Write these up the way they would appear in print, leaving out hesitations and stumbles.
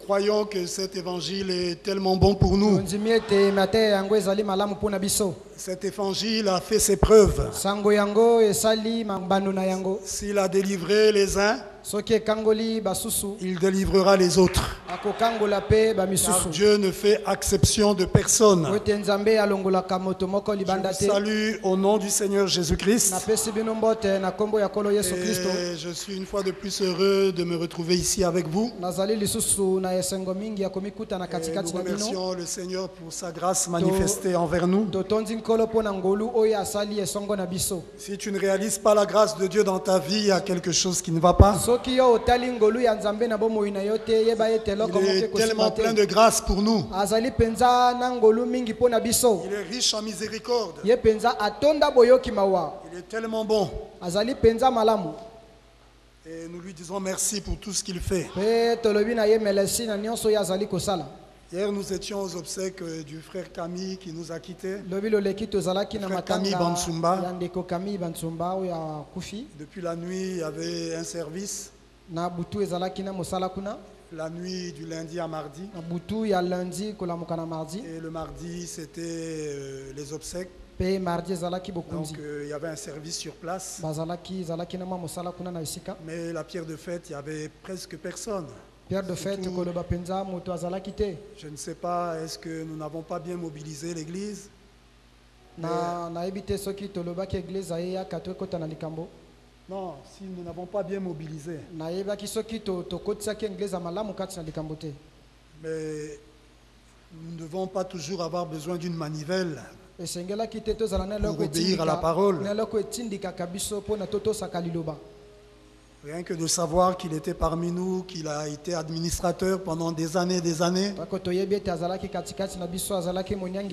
croyons que cet évangile est tellement bon pour nous. Cet évangile a fait ses preuves. S'il a délivré les uns, il délivrera les autres. Car Dieu ne fait exception de personne. Je vous salue au nom du Seigneur Jésus-Christ. Et je suis une fois de plus heureux de me retrouver ici avec vous. Et nous remercions le Seigneur pour sa grâce manifestée envers nous. Si tu ne réalises pas la grâce de Dieu dans ta vie, il y a quelque chose qui ne va pas. Il est tellement plein de grâce pour nous. Il est riche en miséricorde. Il est tellement bon. Et nous lui disons merci pour tout ce qu'il fait. Hier, nous étions aux obsèques du frère Camille qui nous a quittés. Frère Camille Bansumba. Depuis la nuit, il y avait un service. La nuit du lundi à mardi. Et le mardi, c'était les obsèques. Donc il y avait un service sur place. Mais la pierre de fête, il y avait presque personne. Surtout, je ne sais pas, est-ce que nous n'avons pas bien mobilisé l'église? Non, si nous n'avons pas bien mobilisé. Mais nous ne devons pas toujours avoir besoin d'une manivelle pour obéir à la parole. Rien que de savoir qu'il était parmi nous, qu'il a été administrateur pendant des années et des années. Il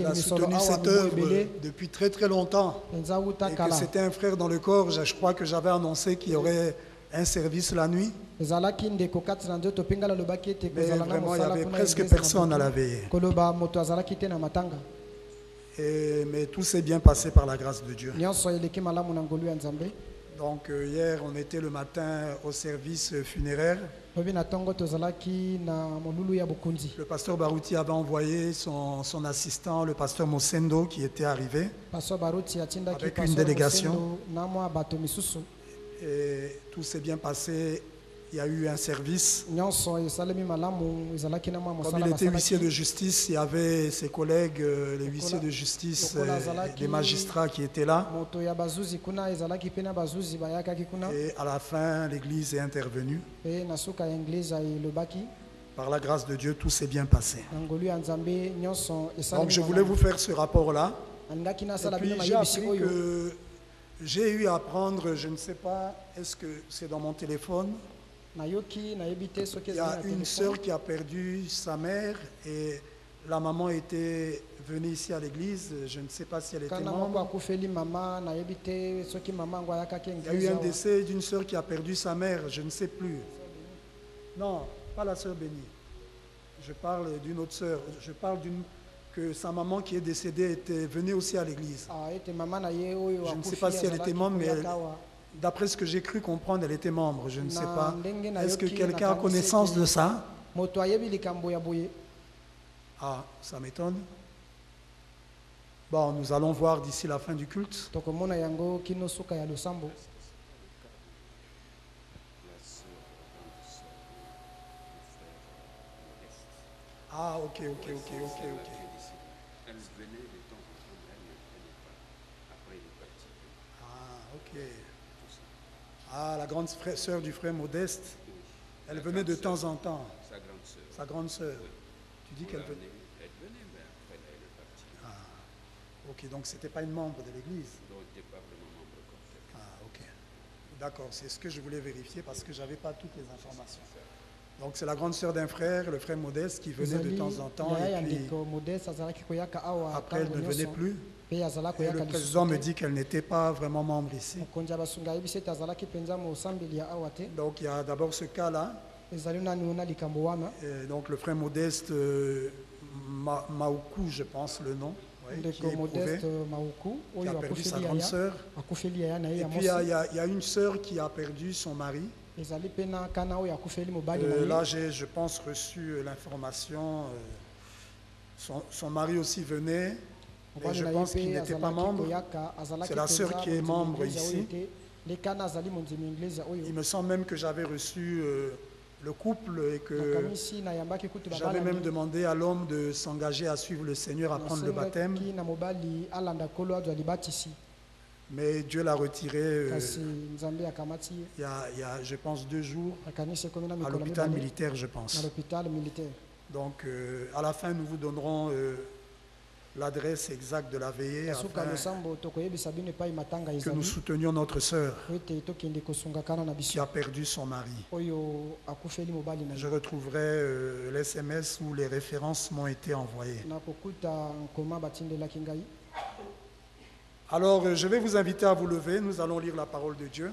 a soutenu cette œuvre depuis très très longtemps. Et que c'était un frère dans le corps. Je crois que j'avais annoncé qu'il y aurait un service la nuit. Mais vraiment, il y avait presque personne à la veillée. Mais tout s'est bien passé par la grâce de Dieu. Donc hier, on était le matin au service funéraire. Le pasteur Barouti avait envoyé son assistant, le pasteur Mosendo, qui était arrivé avec une délégation. Et tout s'est bien passé. Il y a eu un service. Comme il était huissier de justice, il y avait ses collègues, les huissiers de justice, les magistrats qui étaient là. Et à la fin, l'église est intervenue. Par la grâce de Dieu, tout s'est bien passé. Donc je voulais vous faire ce rapport-là. Et puis j'ai appris que j'ai eu à apprendre, je ne sais pas, est-ce que c'est dans mon téléphone? Il y a une sœur qui a perdu sa mère et la maman était venue ici à l'église. Je ne sais pas si elle était membre. Il y a eu un décès d'une sœur qui a perdu sa mère, je ne sais plus. Non, pas la sœur Bénie. Je parle d'une autre sœur. Je parle que sa maman qui est décédée était venue aussi à l'église. Je ne sais pas si elle était membre, mais d'après ce que j'ai cru comprendre, elle était membre. Je ne sais pas. Est-ce que quelqu'un a connaissance de ça? Ah, ça m'étonne. Bon, nous allons voir d'ici la fin du culte. Ah, ok. Elle venait de temps en temps, elle n'est pas. Après, il est parti. Ah, ok. Ah, la grande sœur du frère Modeste, elle venait de temps en temps. Sa grande sœur. Sa grande sœur. Oui. Tu dis qu'elle venait? Elle venait, mais après, elle est partie. Ah, ok, donc ce n'était pas une membre de l'église. Donc, elle n'était pas vraiment membre comme tel. Ah, ok. D'accord, c'est ce que je voulais vérifier parce que je n'avais pas toutes les informations. Donc c'est la grande sœur d'un frère, le frère Modeste, qui venait de temps en temps. Et puis, après, elle ne venait plus. Et le président me dit qu'elle n'était pas vraiment membre ici. Donc il y a d'abord ce cas-là. Donc le frère Modeste Maoukou, je pense le nom, qui est éprouvé, qui a perdu sa grande sœur. Et puis il y a une sœur qui a perdu son mari. Là, j'ai, je pense, reçu l'information. Son mari aussi venait, mais je pense qu'il n'était pas membre. C'est la sœur qui est membre ici. Il me semble même que j'avais reçu le couple et que j'avais même demandé à l'homme de s'engager à suivre le Seigneur, à prendre le baptême. Mais Dieu l'a retiré il y a, je pense, 2 jours, à l'hôpital militaire, je pense. Donc, à la fin, nous vous donnerons l'adresse exacte de la veillée afin que nous soutenions notre sœur qui a perdu son mari. Je retrouverai les SMS où les références m'ont été envoyées. Alors, je vais vous inviter à vous lever. Nous allons lire la parole de Dieu.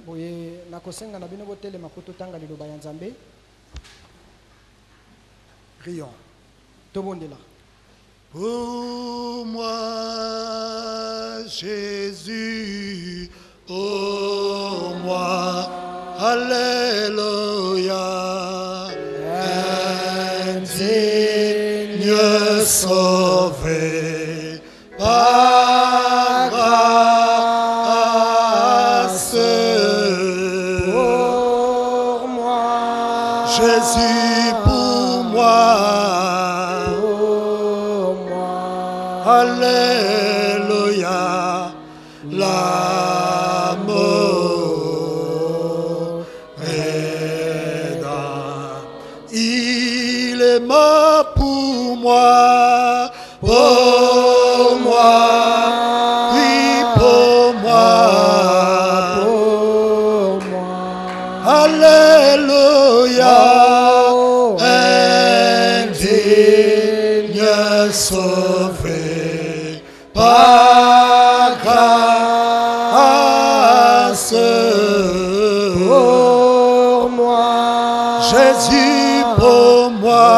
Prions. Pour moi, Jésus, pour moi, Alléluia, indigne sauvé par grâce. Pour moi, Jésus, pour moi. Alléluia, l'amour est dans. Il est mort pour moi, oui, pour moi. Alléluia, indigne sauvé par grâce. Pour moi, Jésus, pour moi,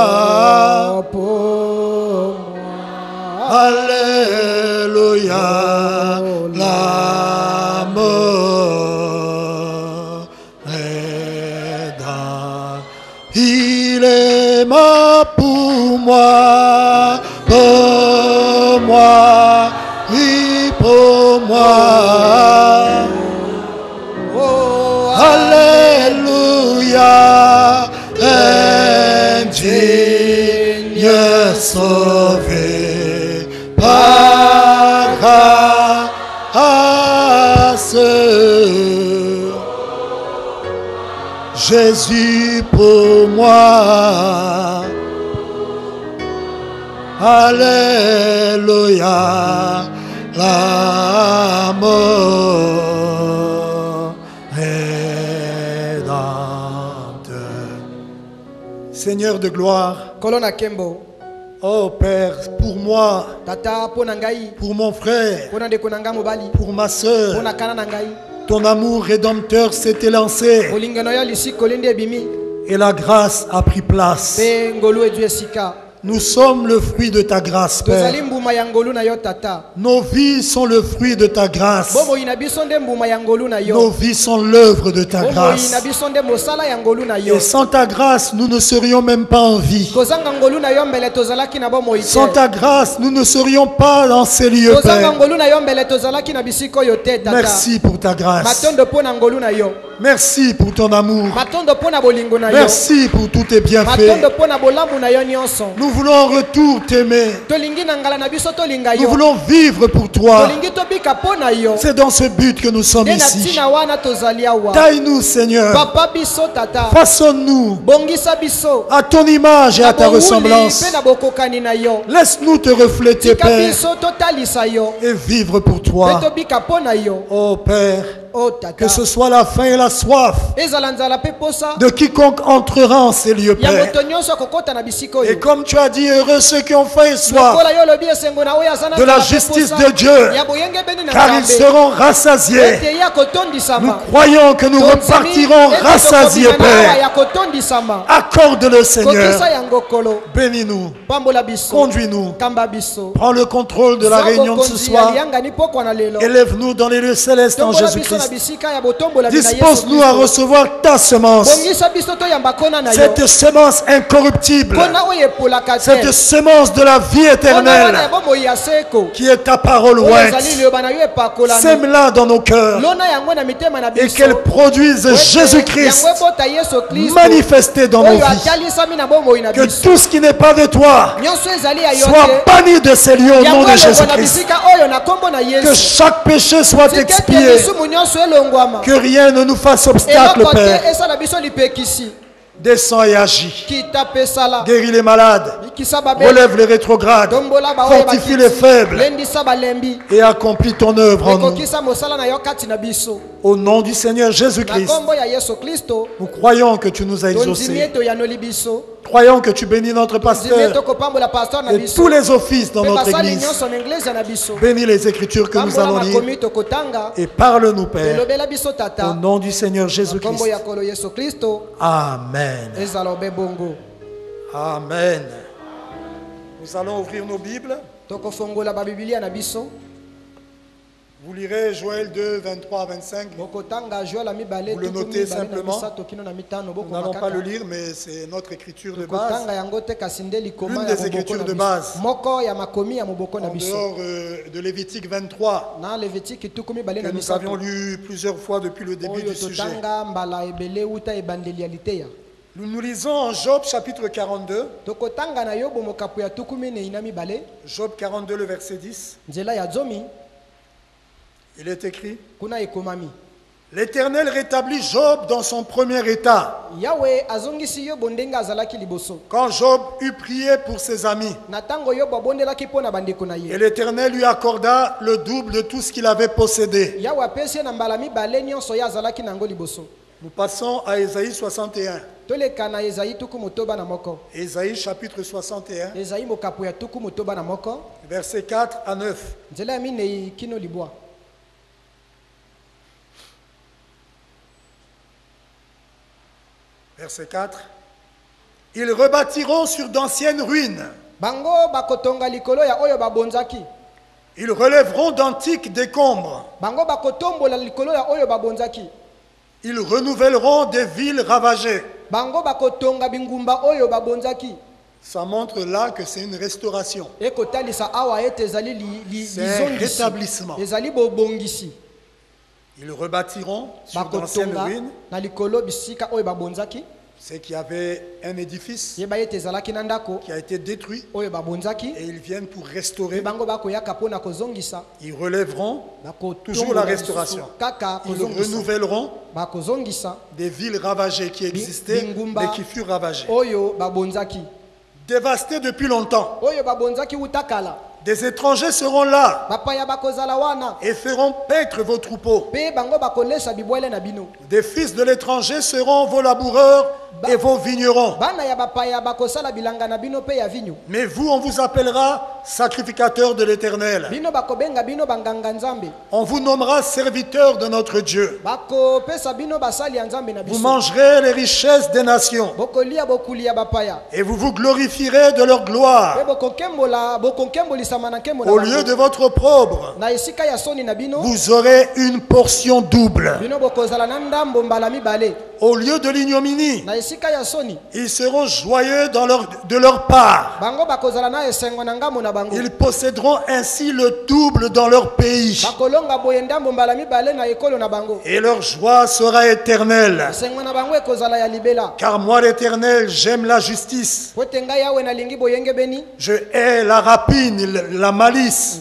Alléluia, l'amour est dans. Il est mort pour moi, oui, pour moi. Oh, Alléluia, indigne sauvé par grâce. Jésus pour moi. Alléluia, l'amour rédempteur. Seigneur de gloire, oh Père, pour moi, pour mon frère, pour ma soeur, ton amour rédempteur s'est élancé et la grâce a pris place. Nous sommes le fruit de ta grâce, Père. Nos vies sont le fruit de ta grâce. Nos vies sont l'œuvre de ta grâce. Et sans ta grâce, nous ne serions même pas en vie. Sans ta grâce, nous ne serions pas dans ces lieux, Père. Merci pour ta grâce. Merci pour ton amour. Merci pour tous tes bienfaits. Nous voulons en retour t'aimer. Nous voulons vivre pour toi. C'est dans ce but que nous sommes ici. Taille-nous, Seigneur. Façonne-nous à ton image et à ta ressemblance. Laisse-nous te refléter, Père, et vivre pour toi. Oh Père, que ce soit la faim et la soif de quiconque entrera en ces lieux, Père. Et comme tu as dit, heureux ceux qui ont faim et soif de la justice de Dieu, car ils seront rassasiés. Nous croyons que nous repartirons rassasiés, Père. Accorde-le, Seigneur. Bénis-nous. Conduis-nous. Prends le contrôle de la réunion de ce soir. Élève-nous dans les lieux célestes en Jésus-Christ. Dispose-nous à recevoir ta semence. Cette semence incorruptible. Cette semence de la vie éternelle. Qui est ta parole ointe. Sème-la dans nos cœurs. Et qu'elle produise Jésus-Christ manifesté dans nos vies. Que tout ce qui n'est pas de toi soit banni de ces lieux au nom de Jésus-Christ. Que chaque péché soit expié. Que rien ne nous fasse obstacle, Père. Descends et agis. Guéris les malades. Relève les rétrogrades. Fortifie les faibles. Et accomplis ton œuvre en nous. Au nom du Seigneur Jésus-Christ, nous croyons que tu nous as exaucés. Croyons que tu bénis notre pasteur et tous les offices dans notre église. Bénis les écritures que nous allons lire. Et parle-nous, Père. Au nom du Seigneur Jésus-Christ. Amen. Amen. Nous allons ouvrir nos Bibles. Vous lirez Joël 2, 23 à 25. Vous le notez simplement. Nous n'allons pas le lire, mais c'est notre écriture de base. L'une des écritures de base. En dehors de Lévitique 23, que nous avions lu plusieurs fois depuis le début du sujet. Nous lisons en Job chapitre 42. Job 42, le verset 10. Il est écrit: l'Éternel rétablit Job dans son premier état. Quand Job eut prié pour ses amis, et l'Éternel lui accorda le double de tout ce qu'il avait possédé. Nous passons à Ésaïe 61. Ésaïe chapitre 61, versets 4 à 9. Verset 4. Ils rebâtiront sur d'anciennes ruines. Ils relèveront d'antiques décombres. Ils renouvelleront des villes ravagées. Ça montre là que c'est une restauration. C'est un rétablissement. Ils rebâtiront sur d'anciennes ruines. C'est qu'il y avait un édifice qui a été détruit et ils viennent pour restaurer. Ils relèveront toujours la restauration. Ils renouvelleront des villes ravagées qui existaient mais qui furent ravagées. Dévastées depuis longtemps. Des étrangers seront là et feront paître vos troupeaux. Des fils de l'étranger seront vos laboureurs et vos vignerons. Mais vous, on vous appellera sacrificateurs de l'Éternel. On vous nommera serviteurs de notre Dieu. Vous mangerez les richesses des nations et vous vous glorifierez de leur gloire. Au lieu de votre opprobre, vous aurez une portion double. Au lieu de l'ignominie, ils seront joyeux de leur part. Ils posséderont ainsi le double dans leur pays. Et leur joie sera éternelle. Car moi, l'Éternel, j'aime la justice. Je hais la rapine, la malice.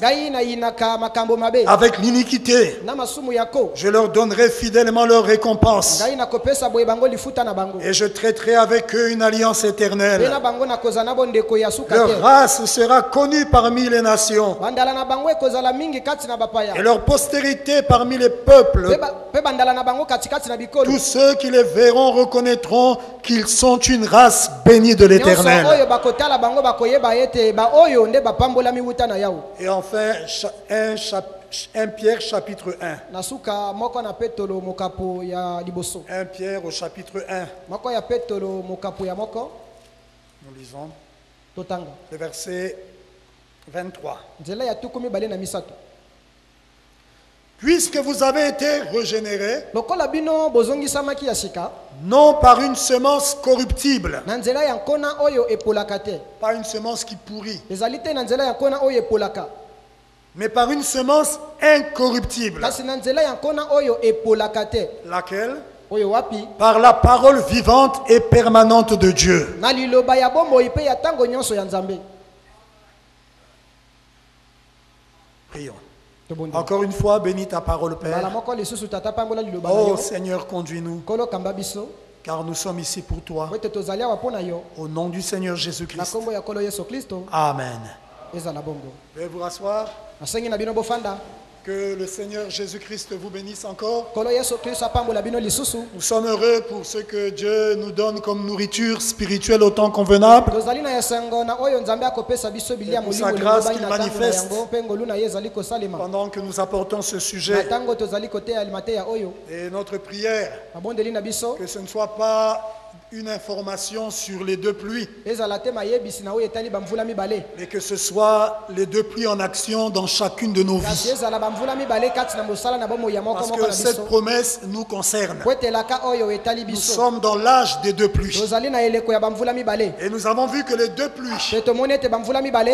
Avec l'iniquité, je leur donnerai fidèlement leur récompense. Et je traiterai avec eux une alliance éternelle. Leur race sera connue parmi les nations et leur postérité parmi les peuples. Tous ceux qui les verront reconnaîtront qu'ils sont une race bénie de l'Éternel. Et enfin, 1 Pierre chapitre 1. 1 Pierre au chapitre 1. Nous lisons le verset 23. Puisque vous avez été régénérés, non par une semence corruptible, pas une semence qui pourrit, mais par une semence incorruptible, laquelle? Par la parole vivante et permanente de Dieu. Prions. Encore une fois, bénis ta parole, Père. Oh Seigneur, conduis-nous, car nous sommes ici pour toi. Au nom du Seigneur Jésus-Christ. Amen. Veuillez vous rasseoir. Que le Seigneur Jésus-Christ vous bénisse encore. Nous sommes heureux pour ce que Dieu nous donne comme nourriture spirituelle au temps convenable. Et pour sa grâce qu'il manifeste pendant que nous apportons ce sujet. Et notre prière, que ce ne soit pas une information sur les deux pluies, mais que ce soit les deux pluies en action dans chacune de nos vies. Parce que cette promesse nous concerne. Nous sommes dans l'âge des deux pluies. Et nous avons vu que les deux pluies,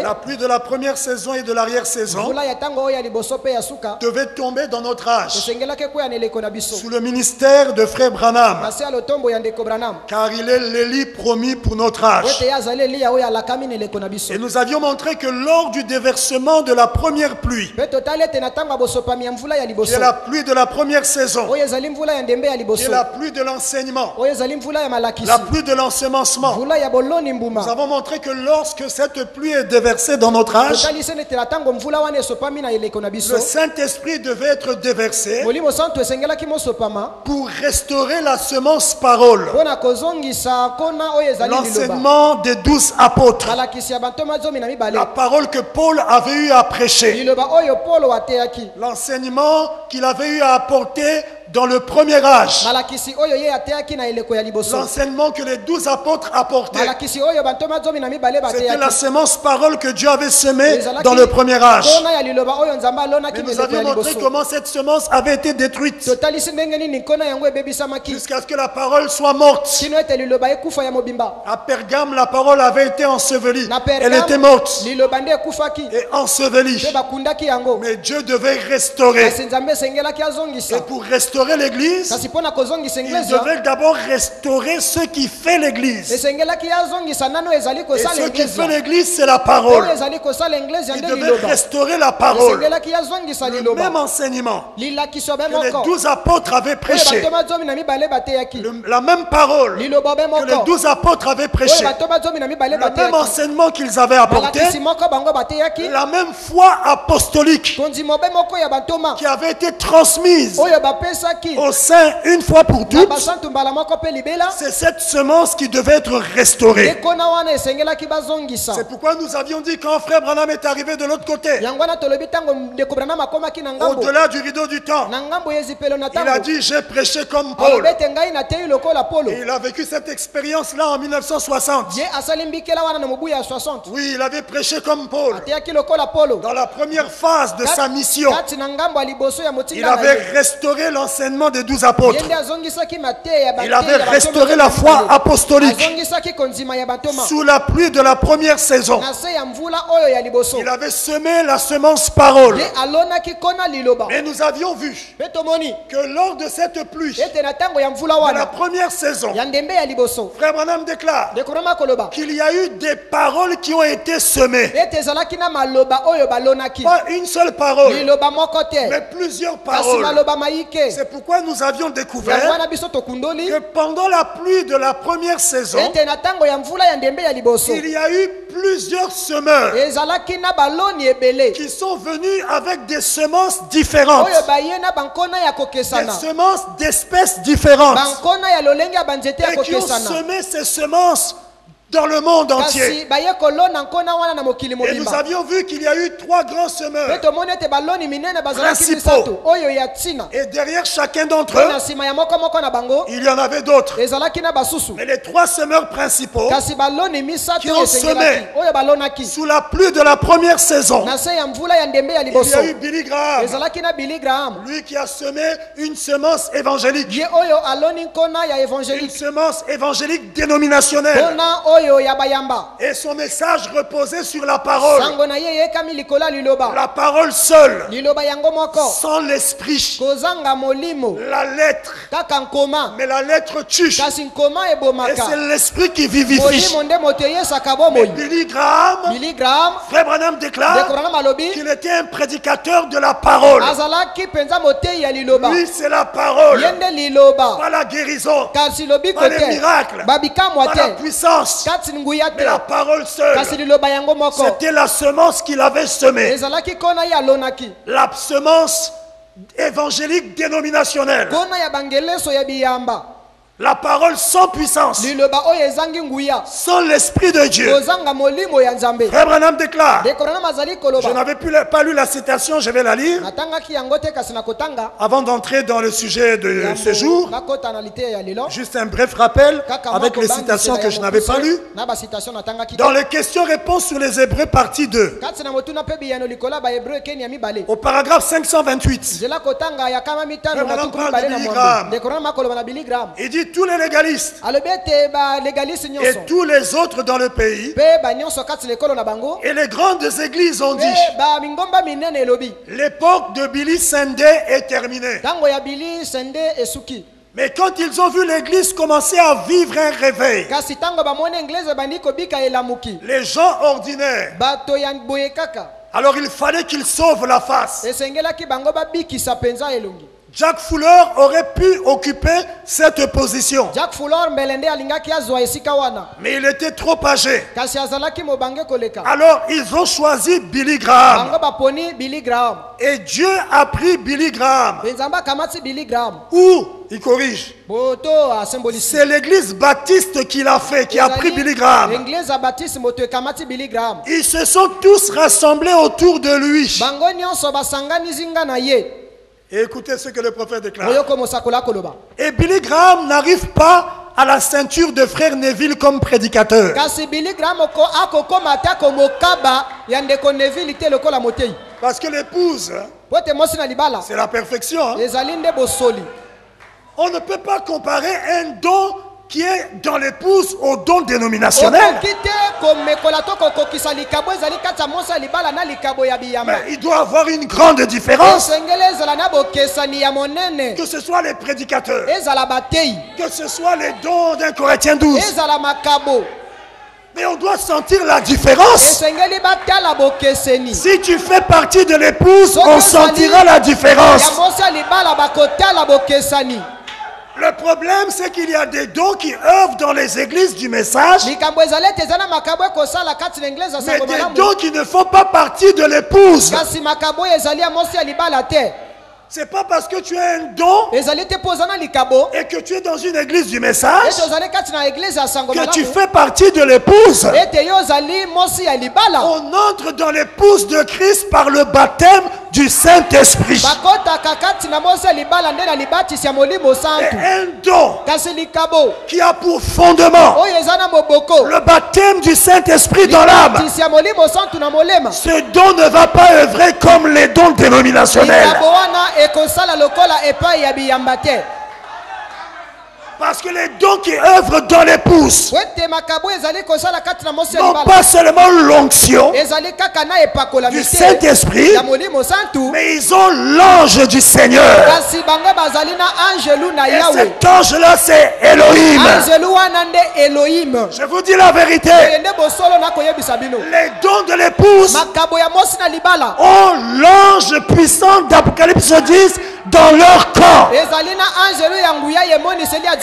la pluie de la première saison et de l'arrière-saison, devaient tomber dans notre âge sous le ministère de Frère Branham, car il est l'Élie promis pour notre âge. Et nous avions montré que lors du déversement de la première pluie, qui est la pluie de la première saison, qui est la pluie de l'enseignement, la pluie de l'ensemencement, nous avons montré que lorsque cette pluie est déversée dans notre âge, le Saint-Esprit devait être déversé pour restaurer la semence parole, l'enseignement des 12 apôtres, la parole que Paul avait eu à prêcher, l'enseignement qu'il avait eu à apporter dans le premier âge, l'enseignement que les 12 apôtres apportaient, c'était la semence parole que Dieu avait semée dans le premier âge. Mais nous avions montré comment cette semence avait été détruite jusqu'à ce que la parole soit morte. À Pergame, la parole avait été ensevelie. Elle était morte et ensevelie. Mais Dieu devait restaurer. Et pour restaurer l'église, il devait d'abord restaurer ce qui fait l'église. Et ce qui fait l'église, c'est la parole. Il devait restaurer la parole. Le même enseignement que les 12 apôtres avaient prêché, la même parole que les 12 apôtres avaient prêché, le même enseignement qu'ils avaient apporté, la même foi apostolique qui avait été transmise au sein une fois pour toutes, c'est cette semence qui devait être restaurée. C'est pourquoi nous avions dit quand Frère Branham est arrivé de l'autre côté, au-delà du rideau du temps, il a dit j'ai prêché comme Paul. Et il a vécu cette expérience-là en 1960. Oui, il avait prêché comme Paul. Dans la première phase de sa mission, il avait restauré l'enseignement des 12 apôtres. Il avait restauré la foi apostolique sous la pluie de la première saison. Il avait semé la semence parole. Et nous avions vu que lors de cette pluie de la première saison, Frère Branham déclare qu'il y a eu des paroles qui ont été semées. Pas une seule parole, mais plusieurs paroles. C'est pourquoi nous avions découvert que pendant la pluie de la première saison, il y a eu plusieurs semeurs qui sont venus avec des semences différentes, des semences d'espèces différentes, et qui ont semé ces semences dans le monde entier. Et nous avions vu qu'il y a eu 3 grands semeurs principaux. Et derrière chacun d'entre eux, il y en avait d'autres. Mais les 3 semeurs principaux qui ont semé sous la pluie de la première saison, il y a eu Billy Graham, lui qui a semé une semence évangélique, une semence évangélique dénominationnelle. Et son message reposait sur la parole. La parole seule, sans l'esprit. La lettre, mais la lettre tue. Et c'est l'esprit qui vivifie. Mais Billy Graham, Frère Branham déclare qu'il était un prédicateur de la parole. Lui, c'est la parole. Pas la guérison, pas les miracles, pas la puissance, mais la parole seule. C'était la semence qu'il avait semée. La semence évangélique dénominationnelle. La parole sans puissance, sans l'esprit de Dieu. Frère Branham déclare, je n'avais pas lu la citation, je vais la lire avant d'entrer dans le sujet de ce jour. Juste un bref rappel avec les citations que je n'avais pas lues. Dans les questions-réponses sur les Hébreux partie 2, au paragraphe 528, Frère Branham parle de Billy Graham. Il dit tous les légalistes et tous les autres dans le pays et les grandes églises ont dit l'époque de Billy Sunday est terminée. Mais quand ils ont vu l'église commencer à vivre un réveil, les gens ordinaires, alors il fallait qu'ils sauvent la face. Jack Fuller aurait pu occuper cette position. Mais il était trop âgé. Alors ils ont choisi Billy Graham. Et Dieu a pris Billy Graham. Où il corrige. C'est l'église baptiste qui l'a fait, qui a pris Billy Graham. Ils se sont tous rassemblés autour de lui. Et écoutez ce que le prophète déclare. Et Billy Graham n'arrive pas à la ceinture de frère Neville comme prédicateur. Parce que l'épouse, c'est la perfection. Hein? On ne peut pas comparer un don qui est dans l'épouse au don dénominationnel. Mais il doit avoir une grande différence. Que ce soit les prédicateurs, que ce soit les dons d'un Corinthiens 12. Mais on doit sentir la différence. Si tu fais partie de l'épouse, on sentira la différence. Le problème, c'est qu'il y a des dons qui œuvrent dans les églises du message, mais des dons qui ne font pas partie de l'épouse. C'est pas parce que tu as un don et que tu es dans une église du message que tu fais partie de l'épouse. On entre dans l'épouse de Christ par le baptême du Saint-Esprit. Et un don qui a pour fondement le baptême du Saint-Esprit dans l'âme. Ce don ne va pas œuvrer comme les dons dénominationnels. Parce que les dons qui œuvrent dans l'épouse n'ont pas seulement l'onction du Saint-Esprit, mais ils ont l'ange du Seigneur. Et cet ange-là, c'est Elohim. Je vous dis la vérité. Les dons de l'épouse ont l'ange puissant d'Apocalypse 10 dans leur corps.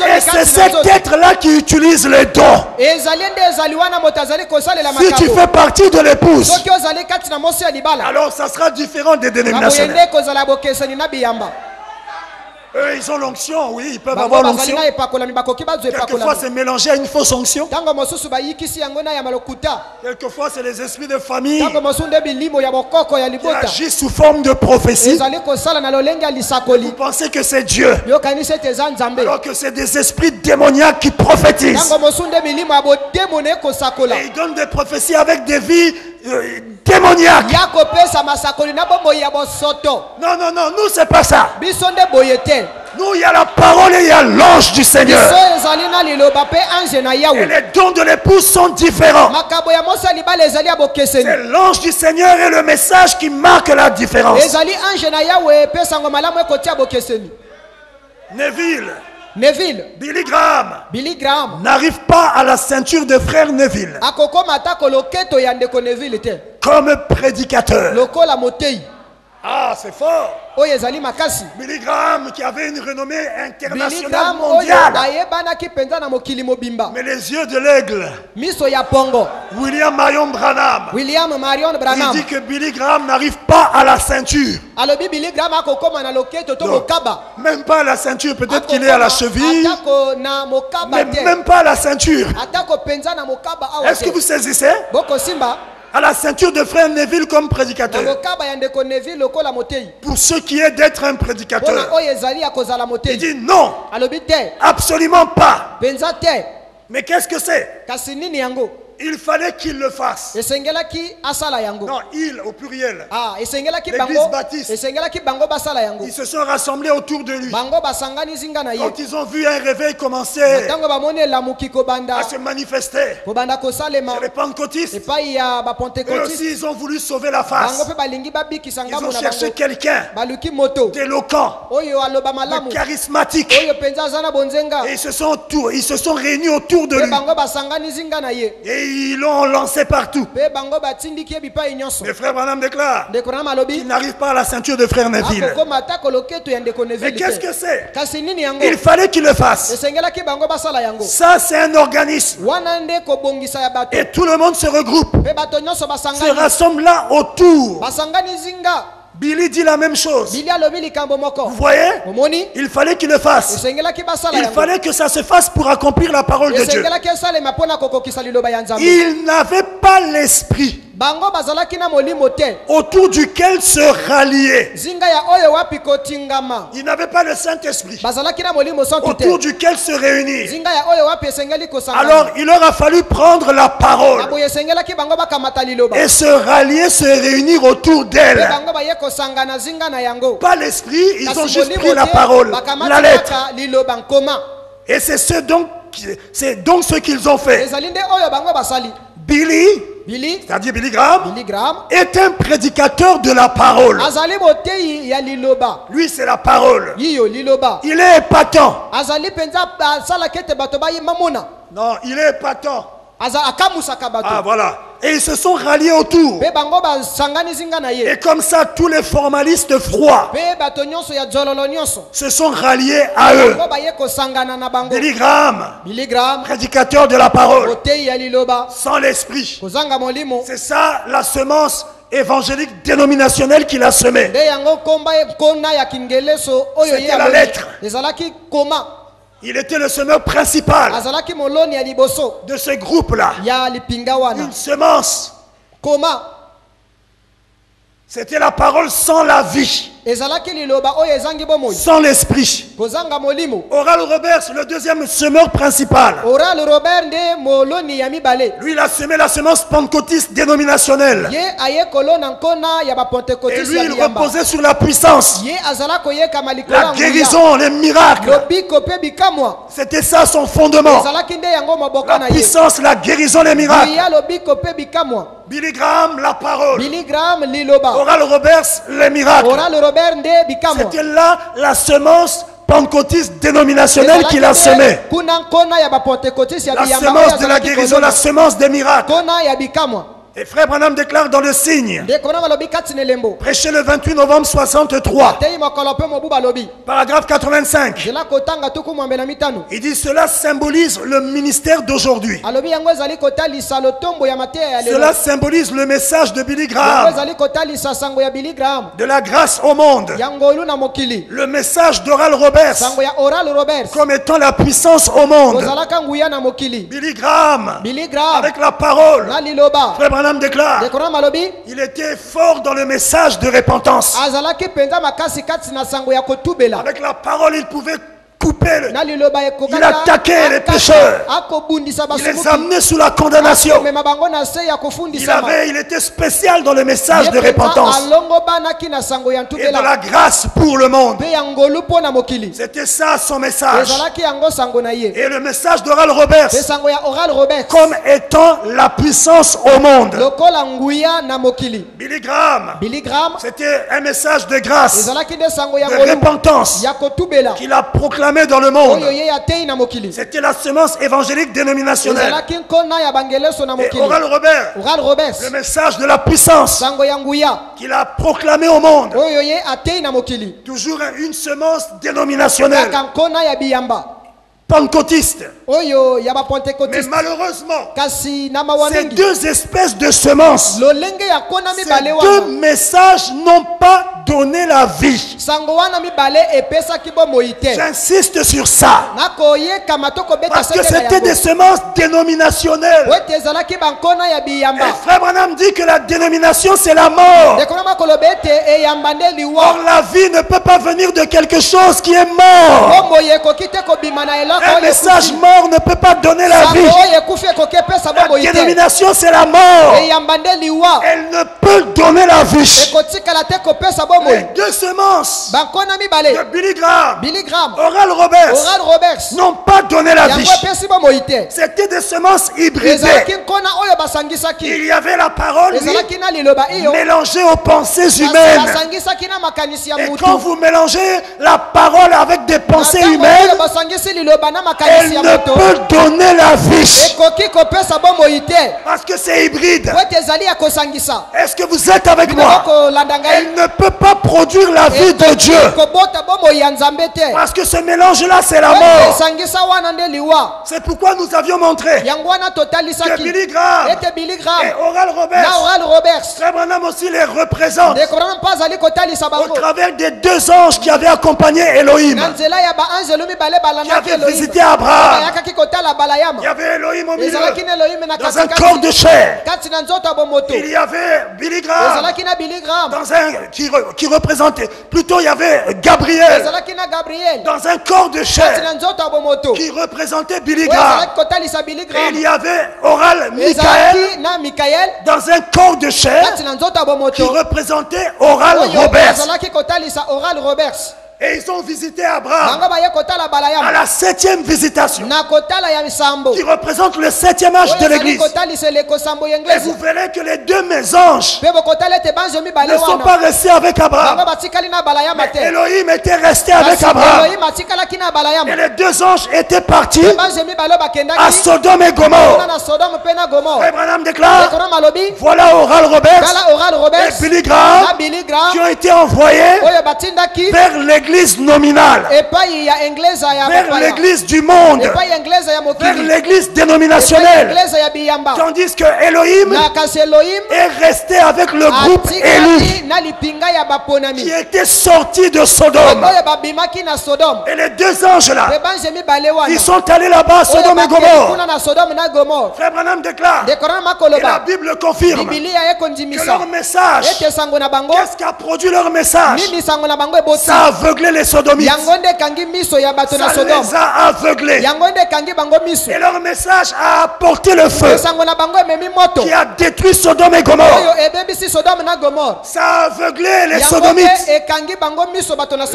Et c'est cet être-là qui utilise les dons. Si tu fais partie de l'épouse, alors ça sera différent des dénominations. Eux, ils ont l'onction, oui, ils peuvent avoir l'onction. Quelquefois, c'est mélangé à une fausse onction. Quelquefois, c'est les esprits de famille qui agissent sous forme de prophétie. Vous pensez que c'est Dieu, alors que c'est des esprits démoniaques qui prophétisent. Et ils donnent des prophéties avec des vies démoniaques. Non, non, non, nous c'est pas ça. Nous, il y a la parole et il y a l'ange du Seigneur. Et les dons de l'épouse sont différents. C'est l'ange du Seigneur et le message qui marque la différence. Neville, Billy Graham n'arrive pas à la ceinture de frère Neville comme prédicateur. Ah, c'est fort. Billy Graham qui avait une renommée internationale mondiale. Mais les yeux de l'aigle, William Marion Branham, il dit que Billy Graham n'arrive pas à la ceinture. Non, même pas à la ceinture, peut-être qu'il est à la cheville, mais même pas à la ceinture. Est-ce que vous saisissez? À la ceinture de frère Neville comme prédicateur. Pour ce qui est d'être un prédicateur, il dit non, absolument pas. Mais qu'est-ce que c'est? Il fallait qu'il le fasse. Non, il au pluriel. L'église baptiste. Ils se sont rassemblés autour de lui. Quand ils ont vu un réveil commencer à se manifester sur les pentecôtistes, eux aussi ils ont voulu sauver la face. Ils ont cherché quelqu'un d'éloquent, de charismatique. Et ils se sont réunis autour de lui. Et ils l'ont lancé partout. Le frère Branham déclare qu'il n'arrive pas à la ceinture de frère Neville. Mais qu'est-ce que c'est? Il fallait qu'il le fasse. Ça, c'est un organisme. Et tout le monde se regroupe, se rassemble là autour. Billy dit la même chose. Vous voyez? Il fallait qu'il le fasse. Il fallait que ça se fasse pour accomplir la parole de Dieu. Il n'avait pas l'esprit autour duquel se rallier. Il n'avait pas le Saint-Esprit autour duquel se réunir. Alors il leur a fallu prendre la parole et se rallier, se réunir autour d'elle. Pas l'esprit, ils ont juste pris la parole, la lettre. Et c'est donc ce qu'ils ont fait. Billy, c'est-à-dire Billy Graham, est un prédicateur de la parole. Lui, c'est la parole. Il est épatant. Non, il est épatant. Ah, voilà. Et ils se sont ralliés autour. Et comme ça, tous les formalistes froids se sont ralliés à eux. Billy Graham, prédicateur de la parole, sans l'esprit. C'est ça la semence évangélique dénominationnelle qu'il a semée. C'était la lettre. Il était le semeur principal de ce groupe-là. Une semence. C'était la parole sans la vie. Sans l'esprit. Oral Roberts, le deuxième semeur principal. Lui, il a semé la semence pentecôtiste dénominationnelle. Et lui, il reposait sur la puissance, la guérison, les miracles. C'était ça son fondement. La puissance, la guérison, les miracles. Billy Graham, la parole. Oral Roberts, les miracles. C'était là la semence pentecôtiste dénominationnelle qu'il a semée. La semence de la guérison, la semence des miracles. Et frère Branham déclare dans le signe, prêché le 28 novembre 63, paragraphe 85, il dit cela symbolise le ministère d'aujourd'hui. Cela symbolise le message de Billy Graham, de la grâce au monde, le message d'Oral Roberts comme étant la puissance au monde. Billy Graham, avec la parole, frère Branham déclare, il était fort dans le message de repentance. Avec la parole, il pouvait couper, il attaquait les pécheurs, il les amenait sous la condamnation. Il était spécial dans le message de repentance et de la grâce pour le monde. C'était ça son message. Et le message d'Oral Roberts comme étant la puissance au monde. Billy Graham, c'était un message de grâce, de repentance qu'il a proclamé dans le monde. C'était la semence évangélique dénominationnelle. Et Oral Roberts, le message de la puissance qu'il a proclamé au monde. Toujours une semence dénominationnelle, pentecôtiste. Mais malheureusement, ces deux espèces de semences, ces deux messages n'ont pas donné la vie. J'insiste sur ça, parce que c'était des semences dénominationnelles. Et frère Branham dit que la dénomination c'est la mort. Or la vie ne peut pas venir de quelque chose qui est mort. Un message mort ne peut pas donner la vie. La dénomination c'est la mort. Elle ne peut donner la vie. Les deux semences de Billy Graham, Oral Roberts n'ont pas donné la vie. C'était des semences hybridées. Il y avait la parole mélangée aux pensées humaines. Et quand vous mélangez la parole avec des pensées humaines, elle ne peut donner la vie. Parce que c'est hybride. Est-ce que vous êtes avec moi? Elle ne peut pas produire la vie de Dieu. Parce que ce mélange-là, c'est la mort. C'est pourquoi nous avions montré que Billy Graham et Oral Roberts, frère Branham aussi les représente au travers des deux anges qui avaient accompagné Elohim, qui avaient visité Abraham. Il y avait Elohim au milieu, dans un corps de chair. Il y avait Billy Graham, dans un, qui représentait, plutôt il y avait Gabriel, dans un corps de chair, qui représentait Billy Graham. Et il y avait Oral Michael, dans un corps de chair, qui représentait Oral Roberts. Et ils ont visité Abraham à la 7e visitation, qui représente le 7e âge de l'église. Et vous verrez que les deux mésanges ne sont pas restés avec Abraham, mais Elohim était resté avec Abraham. Et les deux anges étaient partis à Sodome et Gomorrhe. Et Branham déclare, voilà Oral Roberts et Billy Graham qui ont été envoyés vers l'église nominale, vers l'église du monde, vers l'église dénominationnelle, tandis que Elohim est resté avec le groupe élu qui était sorti de Sodome. Et les deux anges là, ils sont allés là-bas à Sodome et Gomorrhe. Frère Branham déclare, et la Bible le confirme, que leur message, qu'est-ce qui a produit leur message? Ça a aveuglé les sodomites. Ça les a aveuglés. Et leur message a apporté le feu qui a détruit Sodome et Gomorrhe. Ça a aveuglé les sodomites.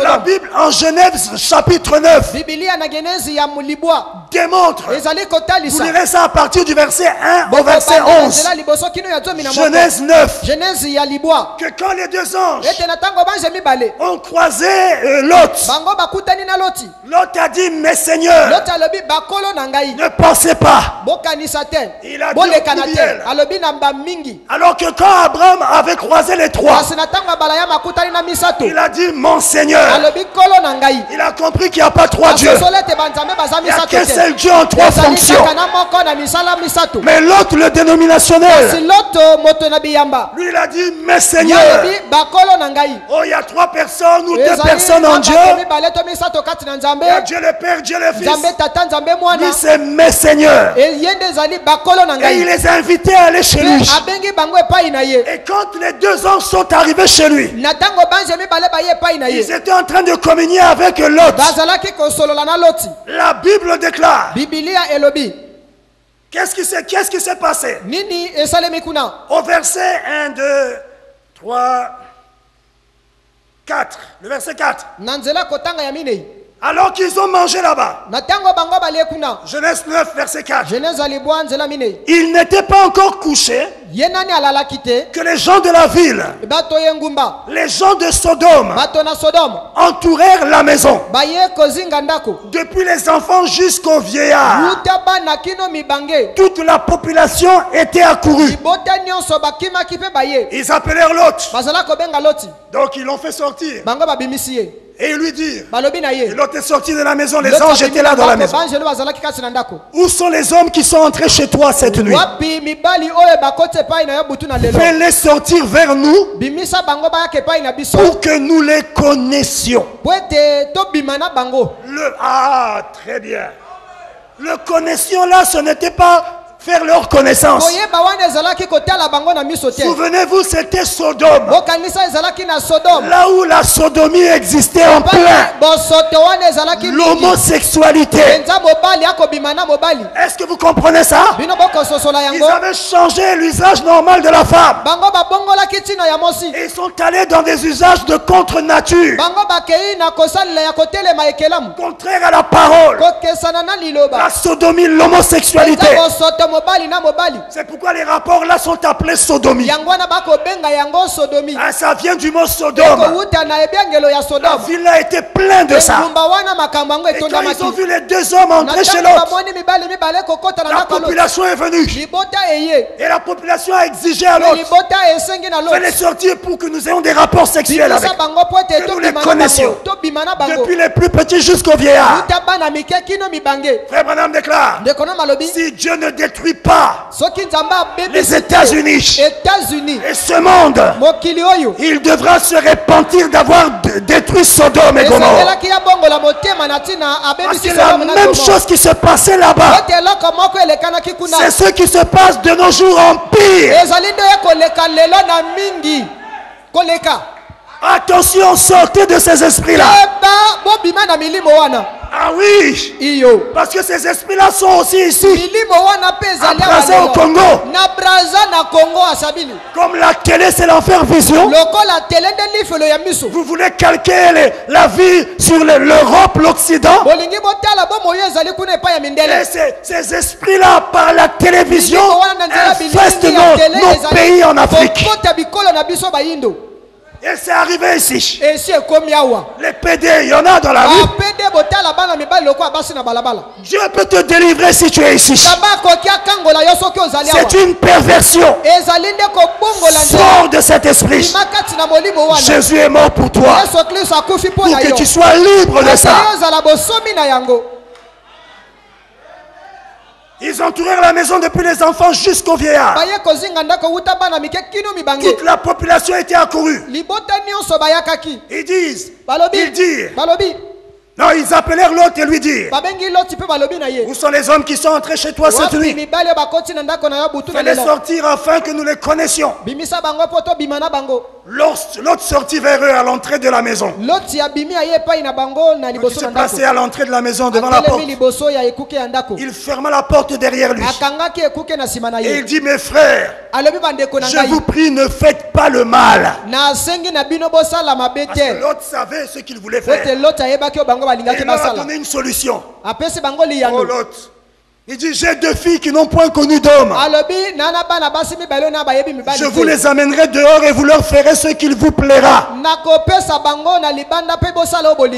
La Bible en Genèse chapitre 9 démontre. Vous lirez ça à partir du verset 1 au verset 11. Genèse 9. Que quand les deux anges ont croisé Lot, Lot a dit, mais Seigneur, ne pensez pas. Il a dit alors que quand Abraham avait croisé les trois, il a dit, mon Seigneur. Il a compris qu'il n'y a pas trois dieux. Il n'y a qu'un seul Dieu en trois fonctions. Mais l'autre, le dénominationnel, lui il a dit, mais Seigneur, oh, il y a trois personnes ou deux personnes en Dieu. Il y a Dieu le Père, Dieu le Fils. Lui c'est mes seigneurs. Et il les a invités à aller chez lui. Et quand les deux anges sont arrivés chez lui, ils étaient en train de communier avec Lot. La Bible déclare. Qu'est-ce qui s'est passé? Au verset 1, 2, 3, 4. Le verset 4. Alors qu'ils ont mangé là-bas. Genèse 9, verset 4. Il n'était pas encore couché que les gens de la ville, les gens de Sodome, entourèrent la maison. Depuis les enfants jusqu'aux vieillards. Toute la population était accourue. Ils appelèrent Lot. Donc ils l'ont fait sortir. Et il lui dit, l'autre est sorti de la maison, les anges étaient là dans la maison. Où sont les hommes qui sont entrés chez toi cette nuit? Fais-les sortir vers nous pour que nous les connaissions. Très bien. Le connaissions là, ce n'était pas faire leur connaissance. Souvenez-vous, c'était Sodome. Là où la sodomie existait en plein. L'homosexualité. Est-ce que vous comprenez ça? Ils avaient changé l'usage normal de la femme. Et ils sont allés dans des usages de contre-nature. Contraire à la parole. La sodomie, l'homosexualité. C'est pourquoi les rapports là sont appelés sodomie. Ça vient du mot Sodome. La ville a été pleine de ça. Et quand ils ont vu les deux hommes entrer chez l'autre, la population est venue. Et la population a exigé à l'autre, fallait sortir pour que nous ayons des rapports sexuels avec, que nous les connaissions. Depuis les plus petits jusqu'aux vieillards. Frère Branham déclare, si Dieu ne détruit pas les États-Unis et ce monde, il devra se repentir d'avoir détruit Sodome et Gomorrhe. Parce que la même chose qui se passait là-bas, c'est ce qui se passe de nos jours en pire. Attention, sortez de ces esprits-là. Ah oui, parce que ces esprits-là sont aussi ici, à Brazza au Congo. Comme la télé c'est l'enfer vision. Vous voulez calquer la vie sur l'Europe, l'Occident. Et ces esprits-là par la télévision infestent nos pays en Afrique. Et c'est arrivé ici. Les PD, il y en a dans la rue. Dieu peut te délivrer si tu es ici. C'est une perversion. Sors de cet esprit. Jésus est mort pour toi, pour que tu sois libre de ça. Ils entourèrent la maison depuis les enfants jusqu'aux vieillards. Toute la population était accourue. Ils disent, non, ils appelèrent l'autre et lui dirent, où sont les hommes qui sont entrés chez toi cette nuit? Fais-les sortir afin que nous les connaissions. L'autre sortit vers eux à l'entrée de la maison. Il s'est placé à l'entrée de la maison devant la porte. Il ferma la porte derrière lui. Et il dit, mes frères, je vous prie, ne faites pas le mal. Parce que l'autre savait ce qu'il voulait faire. il leur a donné une solution. Oh l'autre. Il dit, j'ai 2 filles qui n'ont point connu d'homme. Je vous les amènerai dehors et vous leur ferez ce qu'il vous plaira.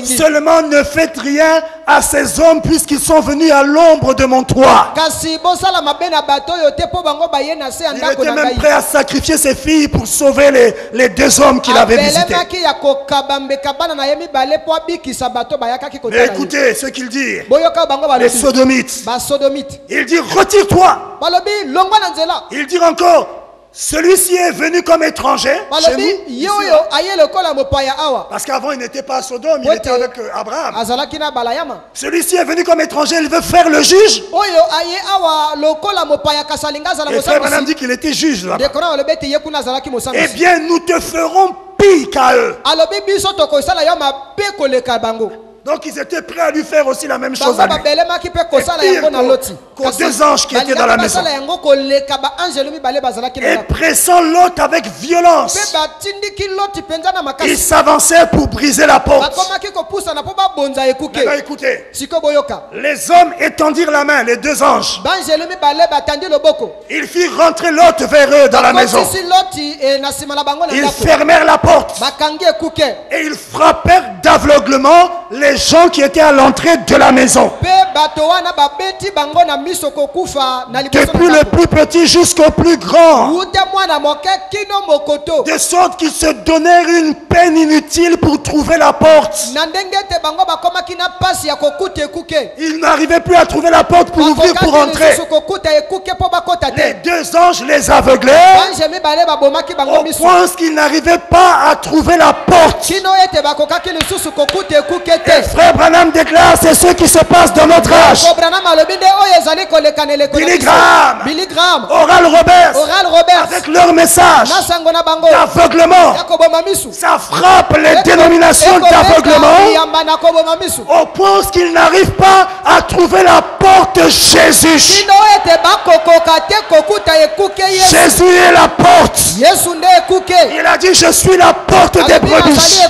Seulement ne faites rien à ces hommes puisqu'ils sont venus à l'ombre de mon toit. Il était même prêt à sacrifier ses filles pour sauver les 2 hommes qu'il avait visités. Mais écoutez ce qu'il dit. Les sodomites. Il dit, retire-toi. Il dit encore, celui-ci est venu comme étranger chez nous, ici, parce qu'avant il n'était pas à Sodome, il était avec Abraham. Celui-ci est venu comme étranger, il veut faire le juge. Et Frère Branham dit qu'il était juge là-bas. Eh bien, nous te ferons pire qu'à eux. Donc ils étaient prêts à lui faire aussi la même chose à lui. Qu'aux 2 anges qui étaient dans la maison. Et pressant Lot avec violence, ils s'avançaient pour briser la porte. Maintenant écoutez, les hommes étendirent la main, les 2 anges. Ils firent rentrer Lot vers eux dans la maison. Ils fermèrent la porte. Et ils frappèrent d'aveuglement les gens qui étaient à l'entrée de la maison. Depuis le plus petit jusqu'au plus grand. De sorte qu'ils se donnèrent une peine inutile pour trouver la porte. Ils n'arrivaient plus à trouver la porte pour ouvrir, pour entrer. Les 2 anges les aveuglaient au point qu'ils n'arrivaient pas à trouver la porte. Et Frère Branham déclare, c'est ce qui se passe dans notre âge. Billy Graham, Oral Roberts, avec leur message d'aveuglement, ça frappe les dénominations d'aveuglement au point qu'ils n'arrivent pas à trouver la porte de Jésus. Jésus est la porte. Il a dit, je suis la porte des brebis.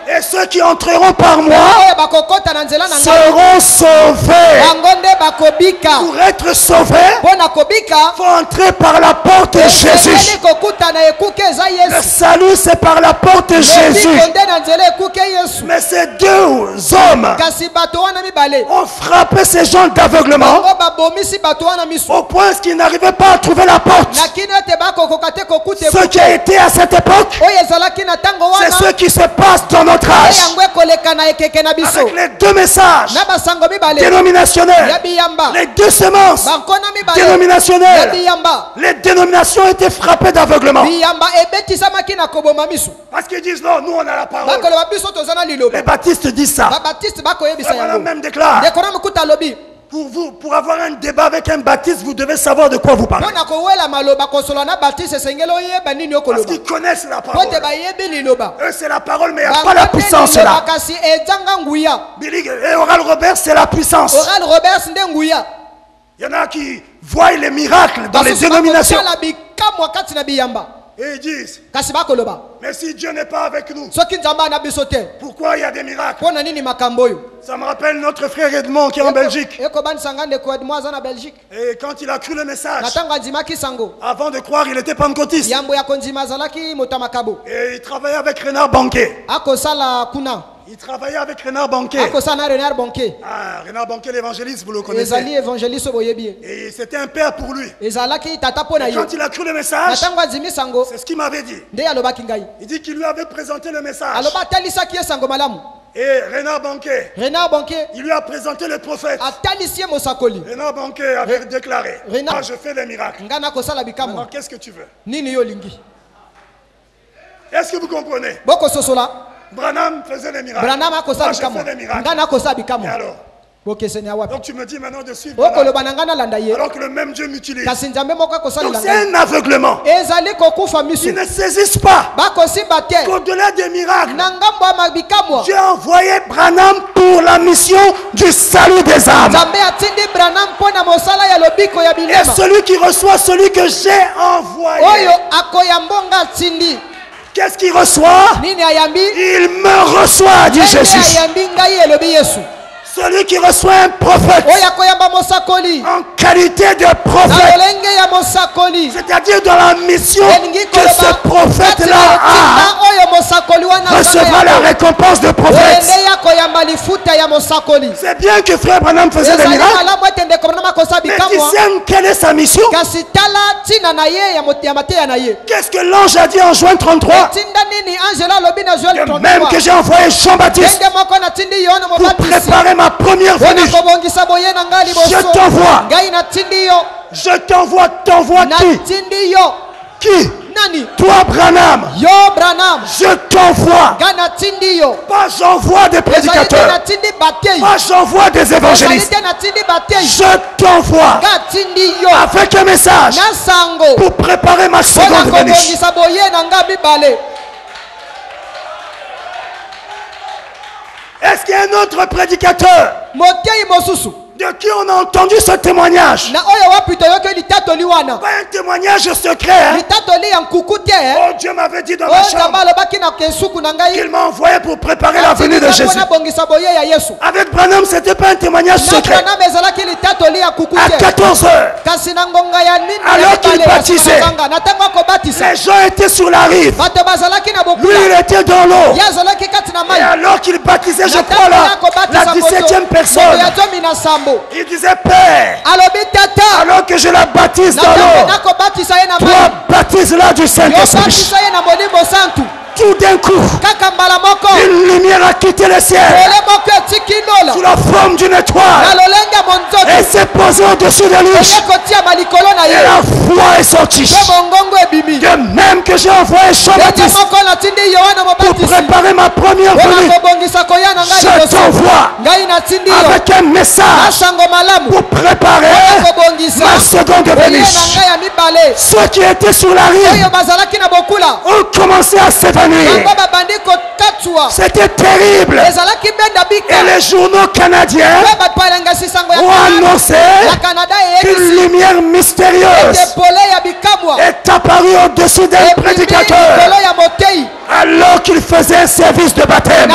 Et ceux qui entreront par moi seront sauvés. Pour être sauvé, il faut entrer par la porte de Jésus. Le salut, c'est par la porte de Jésus. Mais ces 2 hommes ont frappé ces gens d'aveuglement au point qu'ils n'arrivaient pas à trouver la porte. Ce qui a été à cette époque, c'est ce qui se passe dans notre âge. Avec les 2 messages dénominationnels, les 2 semences dénominationnelles, les dénominations étaient frappées d'aveuglement. Parce qu'ils disent non, nous on a la parole. Les baptistes disent ça. Ça même déclare. Pour avoir un débat avec un baptiste, vous devez savoir de quoi vous parlez. Parce qu'ils connaissent la parole. Eux, c'est la parole, mais il n'y a pas la puissance là. Et Oral Roberts, c'est la puissance. Il y en a qui voient les miracles dans les dénominations. Et ils disent, mais si Dieu n'est pas avec nous, pourquoi il y a des miracles? Ça me rappelle notre frère Edmond qui est en Belgique. Et quand il a cru le message, avant de croire, il était pentecôtiste. Et il travaillait avec Renard Banquet. Il travaillait avec Renard Banquet. Ah, Renard Banquet, l'évangéliste, vous le connaissez. Et c'était un père pour lui. Et quand il a cru le message, c'est ce qu'il m'avait dit. Il dit qu'il lui avait présenté le message. Et Renard Banquet, il lui a présenté le prophète. Renard Banquet avait déclaré, moi je fais des miracles. Maintenant, qu'est-ce que tu veux? Est-ce que vous comprenez? Branham faisait des miracles. Moi, je fais des miracles. Et alors? Donc tu me dis maintenant de suivre alors que le même Dieu m'utilise. Donc c'est un aveuglement. Ils ne saisissent pas qu'au-delà des miracles, Dieu a envoyé Branham pour la mission du salut des âmes. Et celui qui reçoit celui que j'ai envoyé, Qu'est-ce qu'il reçoit? Il me reçoit, dit Jésus. Celui qui reçoit un prophète en qualité de prophète, c'est-à-dire dans la mission que ce prophète-là a, recevra la récompense de prophète. C'est bien que frère Branham faisait des miracles, mais discerne quelle est sa mission. Qu'est-ce que l'ange a dit en juin 33? De même que j'ai envoyé Jean-Baptiste pour préparer ma première venue. Je t'envoie. Qui? Toi, Branham. Je t'envoie. Pas j'envoie des prédicateurs. Pas j'envoie des évangélistes. Je t'envoie avec un message pour préparer ma seconde venue. Est-ce qu'il y a un autre prédicateur de qui on a entendu ce témoignage? Pas un témoignage secret. Oh, Dieu m'avait dit dans ma chambre qu'il m'a envoyé pour préparer la venue de Jésus. Avec Branham, ce n'était pas un témoignage secret. À 14 heures, alors qu'il baptisait, les gens étaient sur la rive. Lui, il était dans l'eau. Et alors qu'il baptisait, je crois la 17e personne, il disait: Père, alors que je la baptise dans l'eau, toi baptise-la du Saint-Esprit. Tout d'un coup, une lumière a quitté le ciel sous la forme d'une étoile et s'est posée au-dessus de lui. Et la foi est sortie. De même que j'ai envoyé Jean-Baptiste pour préparer ma première venue, je t'envoie avec un message pour préparer ma seconde venue. Ceux qui étaient sur la rive ont commencé à s'évanouir. C'était terrible. Et les journaux canadiens ont annoncé qu'une lumière mystérieuse est apparue au-dessus d'un prédicateur alors qu'il faisait un service de baptême.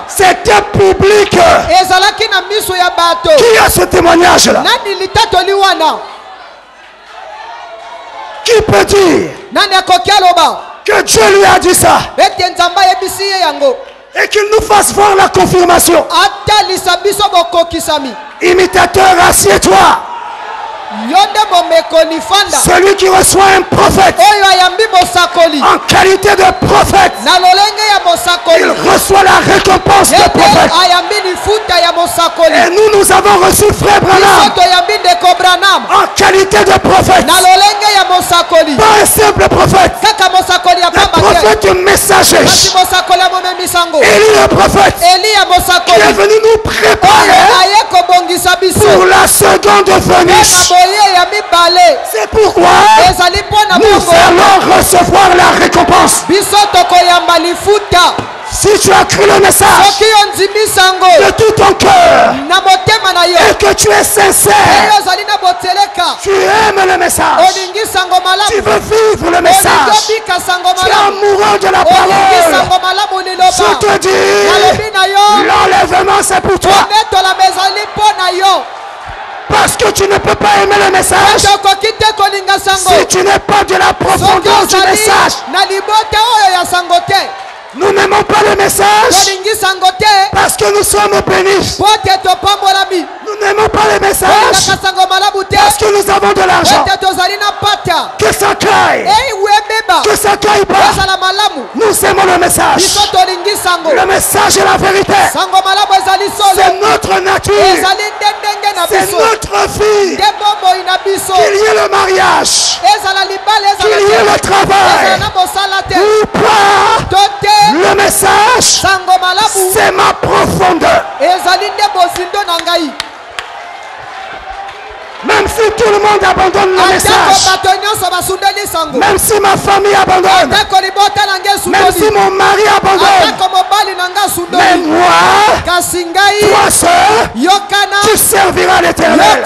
C'était public. Qui a ce témoignage-là? Qui peut dire que Dieu lui a dit ça et qu'il nous fasse voir la confirmation? Imitateur, assieds-toi. Celui qui reçoit un prophète en qualité de prophète, il reçoit la récompense de prophète. Et nous avons reçu frère Branham en qualité de prophète. Pas un simple prophète, un prophète messager. Élie le prophète qui est venu nous préparer pour la seconde venue. C'est pourquoi nous allons recevoir la récompense. Si tu as cru le message de tout ton cœur et que tu es sincère, tu aimes le message, tu veux vivre le message, tu es amoureux de la parole, je te dis, l'enlèvement c'est pour toi. Parce que tu ne peux pas aimer le message si tu n'es pas de la profondeur du message. Nous n'aimons pas le message parce que nous sommes bénis. Nous n'aimons pas le message parce que nous avons de l'argent. Que ça caille. Que ça caille pas. Nous aimons le message. Le message est la vérité. C'est notre nature. C'est notre vie. Qu'il y ait le mariage, qu'il y ait le travail ou pas, le message, c'est ma profondeur. Même si tout le monde abandonne le message, même si ma famille abandonne, même si mon mari abandonne, mais moi, toi seul, tu serviras l'Éternel.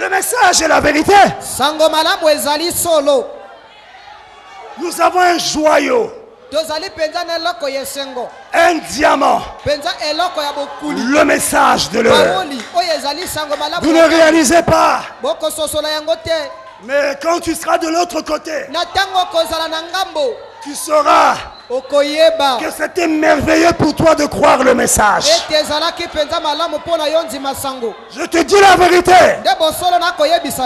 Le message est la vérité. Sango malamu ezali solo. Nous avons un joyau. Un diamant. Le message de l'heure. Vous ne réalisez pas. Mais quand tu seras de l'autre côté, tu sauras que c'était merveilleux pour toi de croire le message. Je te dis la vérité.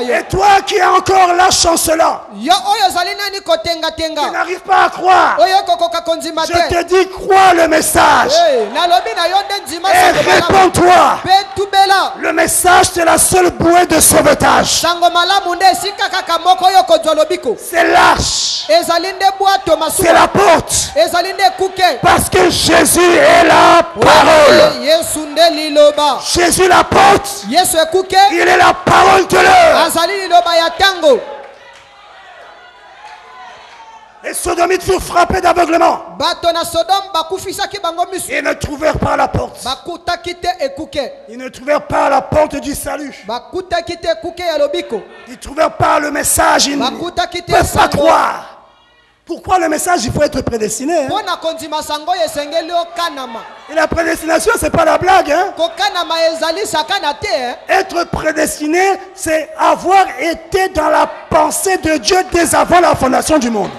Et toi qui es encore là chancelant, qui n'arrive pas à croire, je te dis crois le message. Et réponds-toi. Le message, c'est la seule bouée de sauvetage. C'est l'arche. C'est la porte. Parce que Jésus est la parole. Jésus la porte. Il est la parole de l'heure. Les sodomites furent frappés d'aveuglement. Ils ne trouvèrent pas la porte. Ils ne trouvèrent pas la porte du salut. Ils ne trouvèrent pas le message. Ils ne peuvent pas croire. Pourquoi le message, il faut être prédestiné, hein? Et la prédestination, c'est pas la blague, hein? Être prédestiné, c'est avoir été dans la pensée de Dieu dès avant la fondation du monde.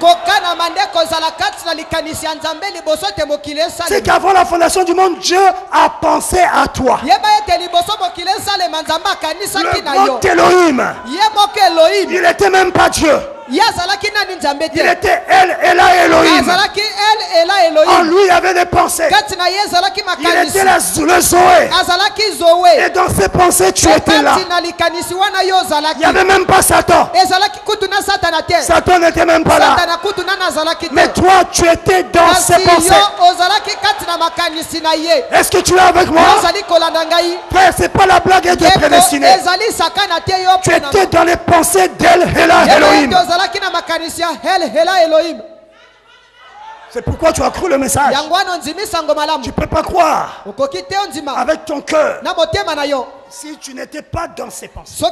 C'est qu'avant la fondation du monde, Dieu a pensé à toi. Le grand Elohim, il n'était même pas Dieu. Il était El Elohim. En lui, il y avait des pensées. Il était le Zoé. Et dans ses pensées, tu étais là. Il n'y avait même pas Satan. Satan n'était même pas là. Mais toi, tu étais dans ses pensées. Est-ce que tu es avec moi? Frère, c'est pas la blague de prédestiné. Tu étais dans les pensées d'El Elohim. C'est pourquoi tu as cru le message. Tu ne peux pas croire avec ton cœur si tu n'étais pas dans ses pensées.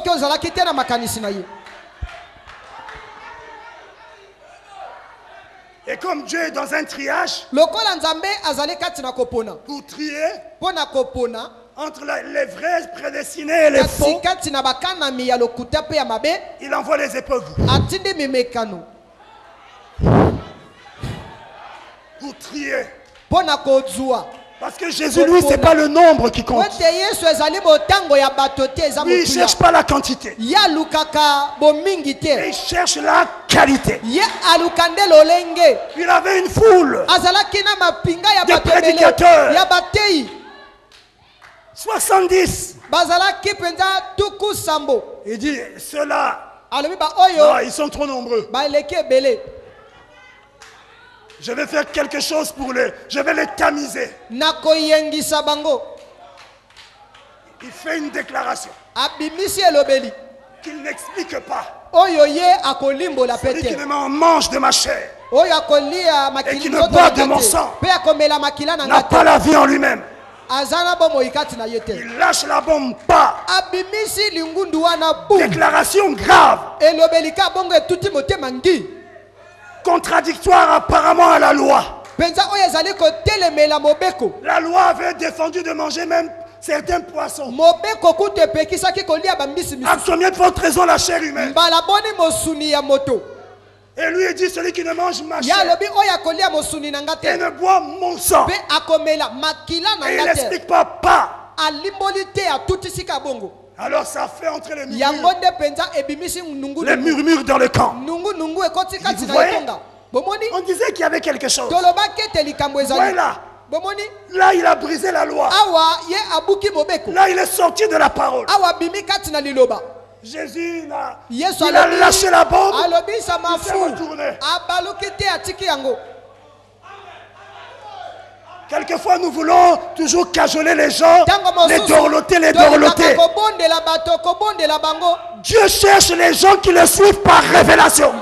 Et comme Dieu est dans un triage, pour trier entre les vrais prédestinés et les faux, il envoie les épreuves. Pour trier. Parce que Jésus, lui, c'est pas le nombre qui compte. Lui, il ne cherche pas la quantité. Il cherche la qualité. Il avait une foule de prédicateurs. 70. Il dit, ceux-là, non, ils sont trop nombreux. Je vais faire quelque chose pour les... Je vais les tamiser. Il fait une déclaration qu'il n'explique pas. Celui qui ne mange de ma chair et qui ne boit de mon sang n'a pas la vie en lui-même. Il lâche la bombe pas. Déclaration grave. Contradictoire apparemment à la loi. La loi avait défendu de manger même certains poissons. À combien de votre raison la chair humaine? Et lui il dit, celui qui ne mange ma chair et ne boit mon sang. Et il n'explique pas. Alors ça fait entrer les murmures dans le camp. Vous voyez, on disait qu'il y avait quelque chose. Voilà. Là il a brisé la loi. Là il est sorti de la parole. Jésus il a lâché la bombe. Il s'est retourné. Quelquefois nous voulons toujours cajoler les gens, les dorloter. Dieu cherche les gens qui le suivent par révélation.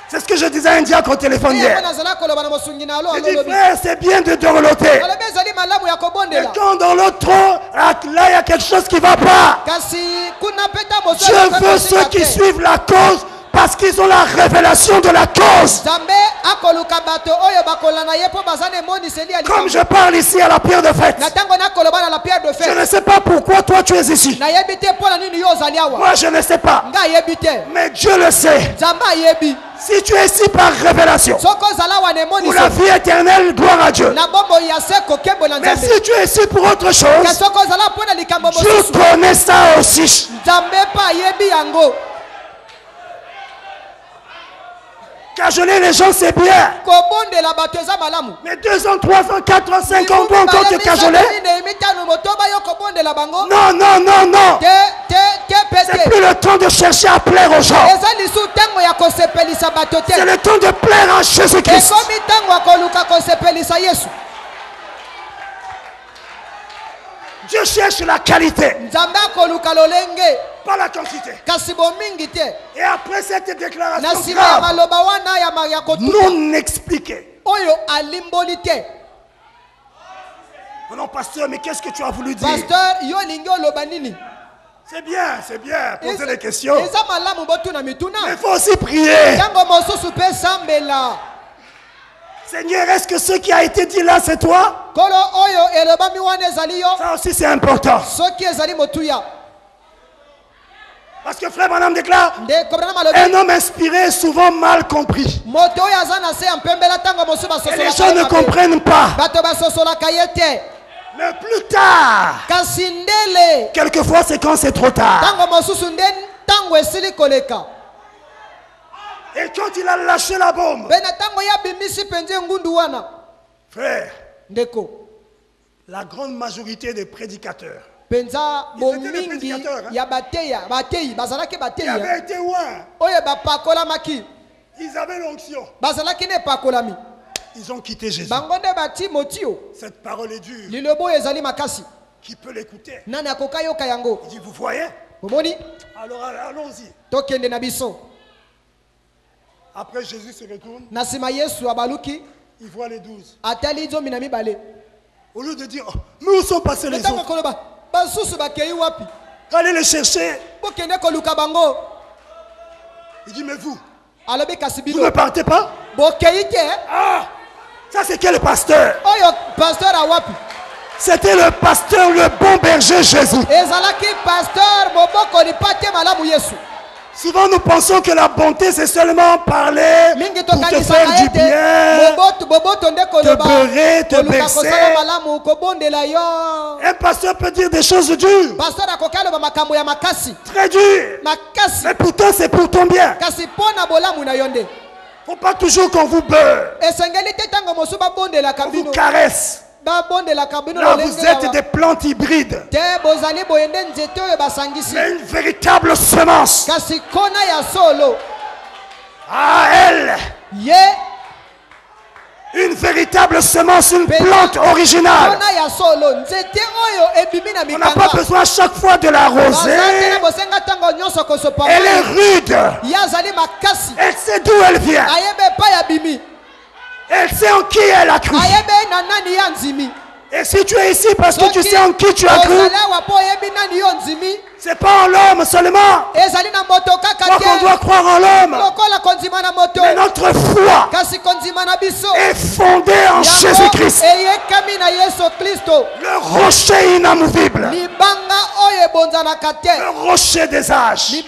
C'est ce que je disais à un diacre au téléphone hier. Je dis, frère, c'est bien de dorloter. Mais quand on dorlote trop, là, il y a quelque chose qui ne va pas. Je veux ceux qui suivent la cause parce qu'ils ont la révélation de la cause. Comme je parle ici à la pierre de fête. Je ne sais pas pourquoi toi tu es ici. Moi je ne sais pas. Mais Dieu le sait. Si tu es ici par révélation, pour la vie éternelle, gloire à Dieu. Mais si tu es ici pour autre chose, je connais ça aussi. Cajoler les gens, c'est bien. Mais 2 ans, 3 ans, 4 ans, 5 ans, on peut encore te cajoler. Non, non, non, non. C'est plus le temps de chercher à plaire aux gens. C'est le temps de plaire à Jésus-Christ. Dieu cherche la qualité, pas la quantité. Et après cette déclaration grave, non expliquée. Non, pasteur, mais qu'est-ce que tu as voulu dire? C'est bien, poser des questions. Mais il faut aussi prier. Seigneur, est-ce que ce qui a été dit là, c'est toi? Ça aussi, c'est important. Parce que frère Branham déclare, un homme inspiré est souvent mal compris. Et les gens ne comprennent pas. Mais plus tard, quelquefois c'est quand c'est trop tard. Et quand il a lâché la bombe, frère, la grande majorité des prédicateurs, ils étaient des prédicateurs, hein? Ils avaient été loin. Ils avaient l'onction. Ils ont quitté Jésus. Cette parole est dure. Qui peut l'écouter? Il dit, vous voyez? Alors allons-y. Après Jésus se retourne. Il voit les 12. Au lieu de dire, oh, mais où sont passés les autres? Allez les chercher. Il dit, mais vous ne partez pas? Ah, ça c'est quel pasteur? C'était le pasteur, le bon berger Jésus. Souvent nous pensons que la bonté c'est seulement parler pour te faire du bien, te beurrer, te bercer. Un pasteur peut dire des choses dures, très dures, mais pourtant c'est pour ton bien. Il ne faut pas toujours qu'on vous beurre, qu'on vous caresse. Là vous êtes des plantes hybrides, mais une véritable semence. Ah, elle, une véritable semence, une plante originale. On n'a pas besoin à chaque fois de l'arroser. Elle est rude. Elle sait d'où elle vient. Elle sait en qui elle a cru. Et si tu es ici parce que tu sais en qui tu as cru, c'est pas en l'homme seulement. Quoi qu'on doit croire en l'homme, mais notre foi est fondée en Jésus-Christ, le rocher inamovible, le rocher des âges.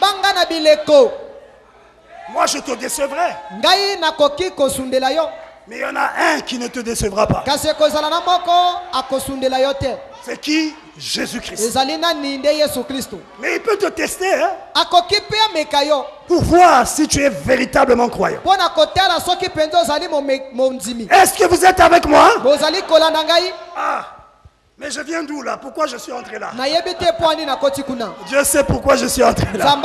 Moi je te décevrai, mais il y en a un qui ne te décevra pas. C'est qui? Jésus-Christ. Mais il peut te tester, hein, pour voir si tu es véritablement croyant. Est-ce que vous êtes avec moi? Ah, mais je viens d'où là? Pourquoi je suis entré là? Dieu sait pourquoi je suis entré là.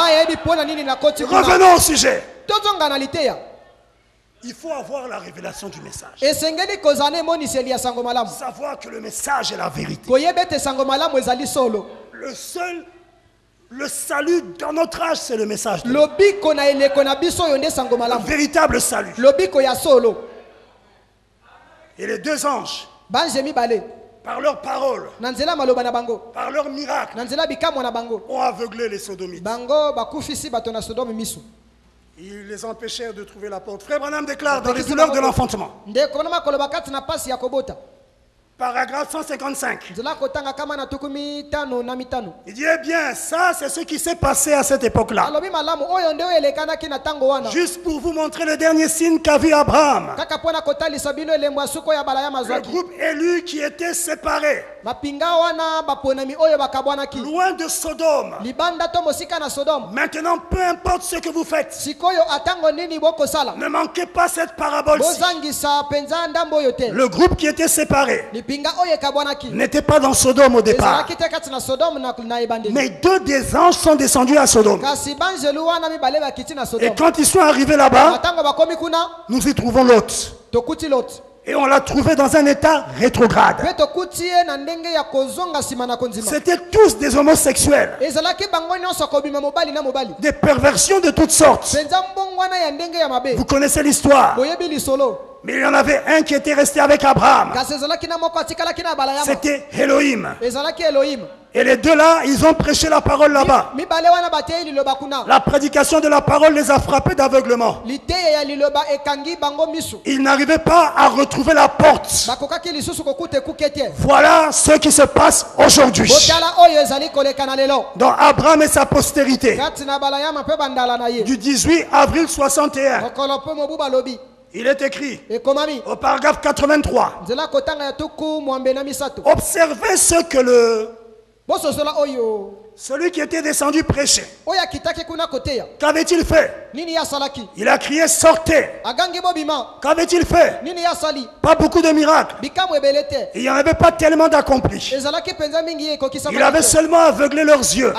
Revenons au sujet. Il faut avoir la révélation du message. Savoir que le message est la vérité. Le seul Le salut dans notre âge, c'est le message. Le véritable salut. Et les deux anges, par leur parole, par leur miracle, ont aveuglé les sodomites. Ils les empêchèrent de trouver la porte. Frère Branham déclare dans les douleurs de l'enfantement. Paragraphe 155. Il dit, eh bien, ça c'est ce qui s'est passé à cette époque-là. Juste pour vous montrer le dernier signe qu'a vu Abraham. Le groupe élu qui était séparé. Loin de Sodome. Maintenant, peu importe ce que vous faites, ne manquez pas cette parabole-ci. Le groupe qui était séparé n'était pas dans Sodome au départ. Mais deux des anges sont descendus à Sodome. Et quand ils sont arrivés là-bas, nous y trouvons Lot. Et on l'a trouvé dans un état rétrograde. C'étaient tous des homosexuels. Des perversions de toutes sortes. Vous connaissez l'histoire. Mais il y en avait un qui était resté avec Abraham. C'était Elohim. Et les deux là, ils ont prêché la parole là-bas. La prédication de la parole les a frappés d'aveuglement. Ils n'arrivaient pas à retrouver la porte. Voilà ce qui se passe aujourd'hui dans Abraham et sa postérité. Du 18 avril 61. Il est écrit au paragraphe 83. Observez ce que celui qui était descendu prêcher. Qu'avait-il fait? Il a crié sortez. Qu'avait-il fait? Pas beaucoup de miracles. Il n'y en avait pas tellement d'accomplis. Il avait seulement aveuglé leurs yeux.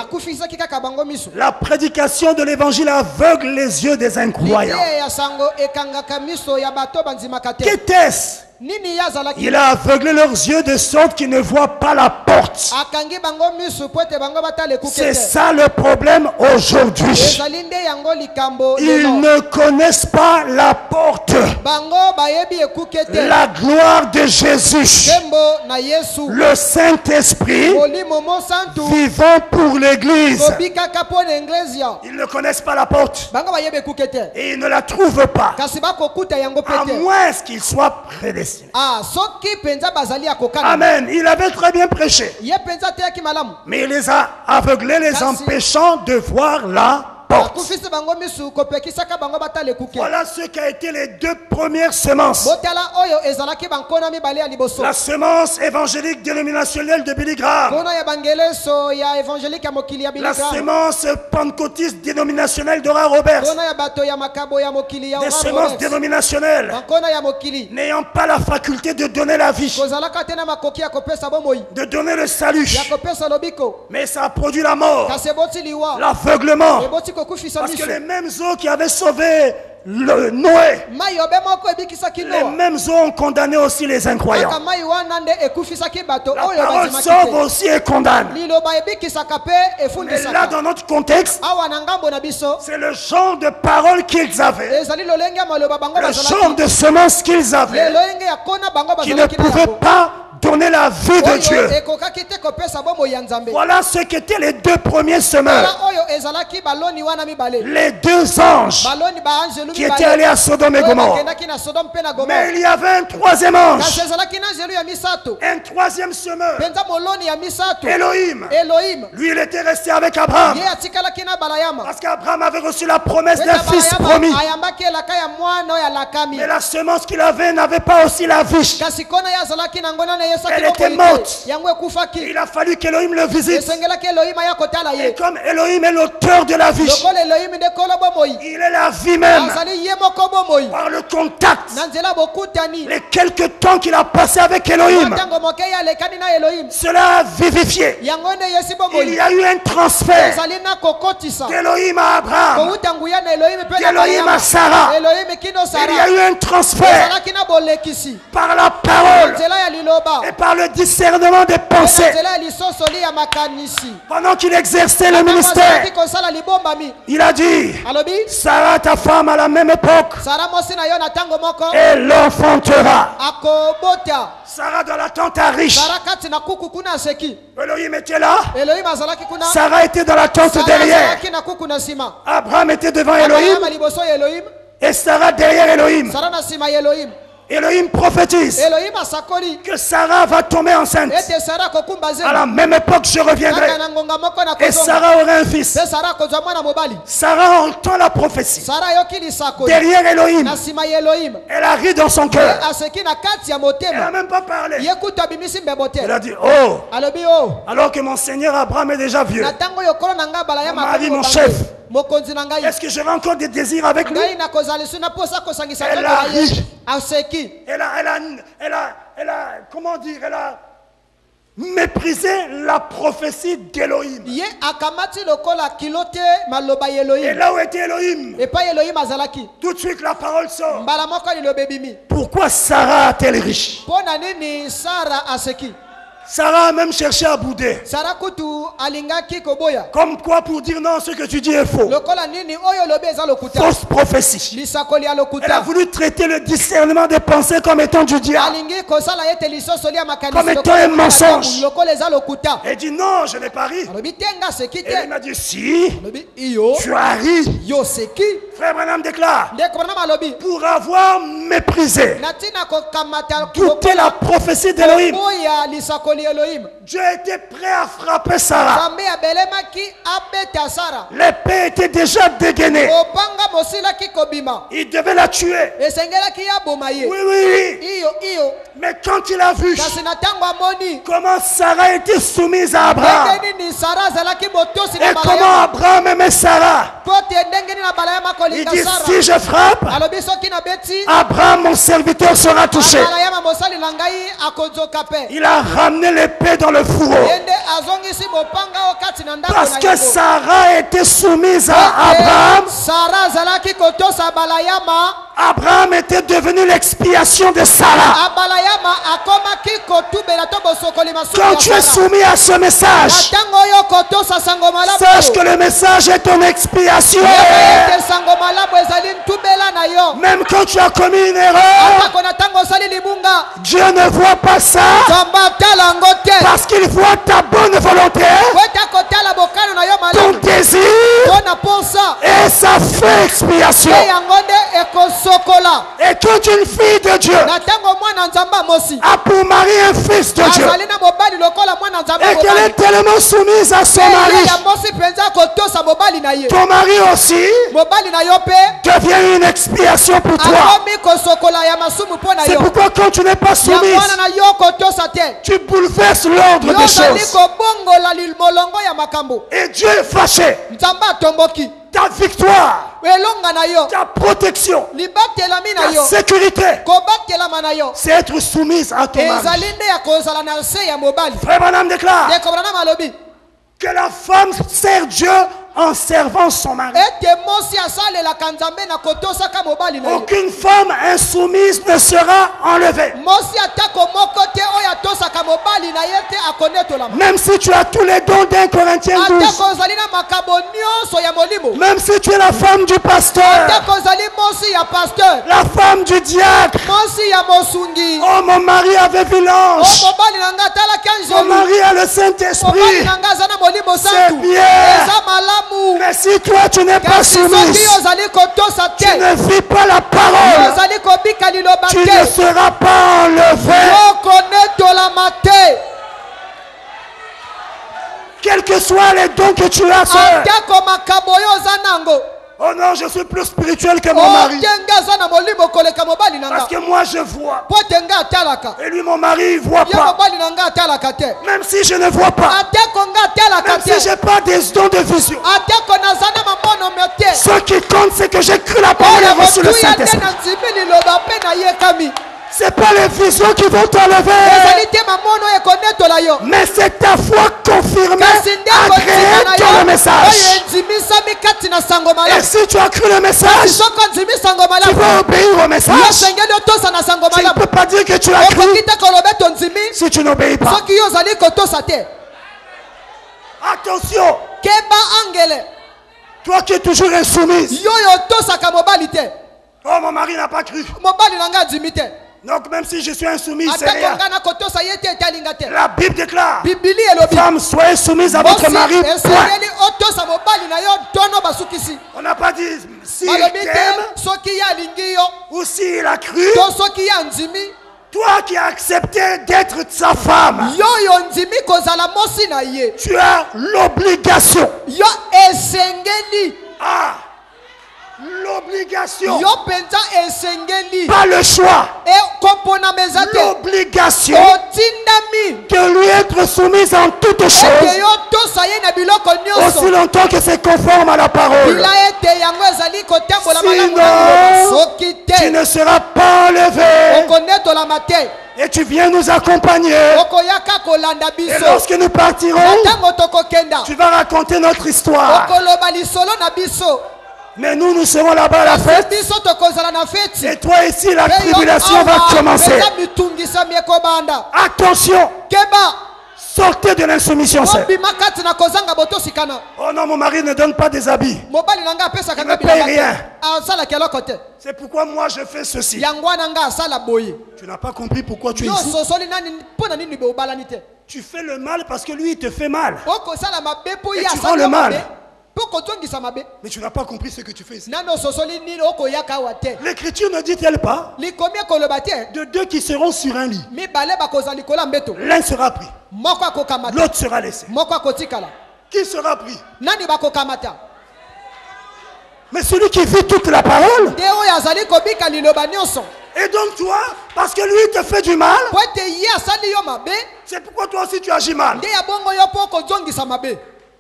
La prédication de l'évangile aveugle les yeux des incroyants. Qu'était-ce? Il a aveuglé leurs yeux de sorte qu'ils ne voient pas la porte. C'est ça le problème aujourd'hui. Ils ne connaissent pas la porte. La gloire de Jésus, le Saint-Esprit vivant pour l'Église. Ils ne connaissent pas la porte et ils ne la trouvent pas, à moins qu'ils soient prédestinés. Amen. Il avait très bien prêché, mais il les a aveuglés, les empêchant de voir la porte. Voilà ce qu'a été les deux premières semences. La semence évangélique dénominationnelle de Billy Graham. La semence pentecôtiste dénominationnelle d'Oral Roberts. Des semences dénominationnelles n'ayant pas la faculté de donner la vie, de donner le salut, mais ça a produit la mort, l'aveuglement. Parce que les mêmes eaux qui avaient sauvé Noé, les mêmes eaux ont condamné aussi les incroyants. La parole sauve aussi et condamne. Mais là, dans notre contexte, c'est le genre de parole qu'ils avaient, le genre de semences qu'ils avaient, qui ne pouvaient pas donner la vie de Dieu. Voilà ce qu'étaient les deux premiers semeurs. Les deux anges qui étaient allés à Sodome et Gomorrhe. Mais il y avait un troisième ange, un troisième semeur, Elohim. Lui, il était resté avec Abraham, parce qu'Abraham avait reçu la promesse d'un fils promis. Mais la semence qu'il avait n'avait pas aussi la vie. Elle était morte. Il a fallu qu'Elohim le visite. Et comme Elohim est l'auteur de la vie, il est la vie même. par le contact, les quelques temps qu'il a passé avec Elohim, cela a vivifié. Il y a eu un transfert d'Elohim à Abraham, d'Elohim à Sarah. Il y a eu un transfert par la parole et par le discernement des pensées. Pendant qu'il exerçait le ministère, il a dit, Sarah, ta femme, à la même époque, elle l'enfantera. Sarah dans la tente à riche. Elohim était là. Sarah était dans la tente derrière. Abraham était devant Elohim. Et Sarah derrière Elohim. Elohim prophétise que Sarah va tomber enceinte. À la même époque, je reviendrai. Et Sarah aura un fils. Sarah entend la prophétie. Derrière Elohim. Elle a ri dans son cœur. Elle n'a même pas parlé. Elle a dit, oh, alors que mon Seigneur Abraham est déjà vieux. Mon mari, mon chef. Est-ce que j'aurai encore des désirs avec lui? Elle a ri. Elle a, comment dire, elle a méprisé la prophétie d'Elohim. Et là où était Elohim, tout de suite la parole sort. Pourquoi Sarah a-t-elle riche? Sarah a même cherché à bouder. Comme quoi pour dire non, ce que tu dis est faux. Fausse prophétie. Elle a voulu traiter le discernement des pensées comme étant du diable, comme étant un mensonge. Elle dit non, je n'ai pas ri. Et il m'a dit si, tu as ri. Frère Branham déclare, pour avoir méprisé, douté la prophétie d'Elohim, Dieu était prêt à frapper Sarah. L'épée était déjà dégainée. Il devait la tuer. Oui. Mais quand il a vu comment Sarah était soumise à Abraham et comment Abraham aimait Sarah, il dit si je frappe, Abraham mon serviteur sera touché. Il a ramené l'épée dans le fourreau parce que Sarah était soumise à Abraham. Abraham était devenu l'expiation de Sarah. Quand tu es soumis à ce message, sache que le message est ton expiation. Même quand tu as commis une erreur, Dieu ne voit pas ça parce qu'il voit ta bonne volonté, ton désir, et ça fait expiation. Et quand une fille de Dieu a pour mari un fils de Dieu et qu'elle est tellement soumise à son mari, ton mari aussi devient une expiation pour toi. C'est pourquoi quand tu n'es pas soumise, tu bouleverses l'ordre des choses. Et Dieu est fâché. Ta victoire, ta protection, ta sécurité, c'est être soumise à ton mari. Frère Branham déclare que la femme sert Dieu en servant son mari. Aucune femme insoumise ne sera enlevée. Même si tu as tous les dons d'un Corinthien 12. Même si tu es la femme du pasteur, la femme du diacre. Oh, mon mari avait vu l'ange. Mon mari a le Saint-Esprit. C'est bien. Mais si toi tu n'es pas soumise, tu ne vis pas la parole, tu ne seras pas enlevé. Quels que soient les dons que tu as, sœur. Oh non, je suis plus spirituel que mon mari. Parce que moi je vois. Et lui, mon mari, il ne voit pas. Même si je ne vois pas. Même si je n'ai pas des dons de vision. Ce qui compte, c'est que j'ai cru la parole et reçu le Saint-Esprit. Ce n'est pas les visions qui vont t'enlever. Mais c'est ta foi confirmée, agréée dans le message. Et si tu as cru le message, tu vas obéir au message. Tu ne peux pas dire que tu as cru si tu n'obéis pas. Attention. Toi qui es toujours insoumise. Oh, mon mari n'a pas cru. Donc même si je suis insoumise, c'est rien. La Bible déclare, femme, soyez soumise à votre mari. On n'a pas dit s'il t'aime ou s'il a cru. Toi qui as accepté d'être sa femme, tu as l'obligation. Ah, l'obligation, pas le choix, l'obligation de lui être soumise en toutes choses, aussi longtemps que c'est conforme à la parole. Sinon, tu ne seras pas enlevé. Et tu viens nous accompagner. Et lorsque nous partirons, tu vas raconter notre histoire. Mais nous serons là-bas à la fête. Et toi ici, la tribulation va commencer. Attention. Sortez de l'insoumission. Oh non, mon mari ne donne pas des habits. Il ne paye rien. C'est pourquoi moi je fais ceci. Tu n'as pas compris pourquoi tu es ici. Tu fais le mal parce que lui il te fait mal. Et tu rends le mal. Mais tu n'as pas compris ce que tu fais ici. L'écriture ne dit-elle pas de deux qui seront sur un lit, l'un sera pris, l'autre sera laissé. Qui sera pris? Mais celui qui vit toute la parole. Et donc toi, parce que lui te fait du mal, c'est pourquoi toi aussi tu agis mal.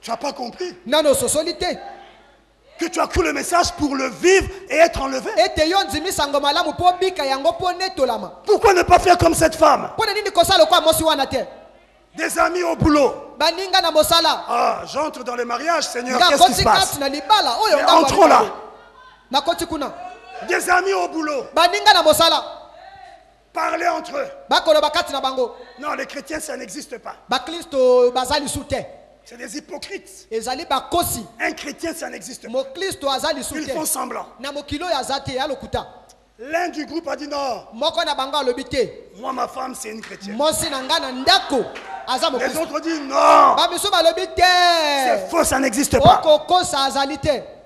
Tu n'as pas compris que tu as cru le message pour le vivre et être enlevé. Pourquoi ne pas faire comme cette femme? Des amis au boulot. Ah, j'entre dans le mariage, Seigneur, qu'est-ce qui se passe? Mais entrons là. Des amis au boulot. Parler entre eux. Non, les chrétiens, ça n'existe pas. C'est des hypocrites. Un chrétien, ça n'existe pas. Ils font semblant. L'un du groupe a dit non. Moi, ma femme, c'est une chrétienne. Les autres disent non. C'est faux, ça n'existe pas.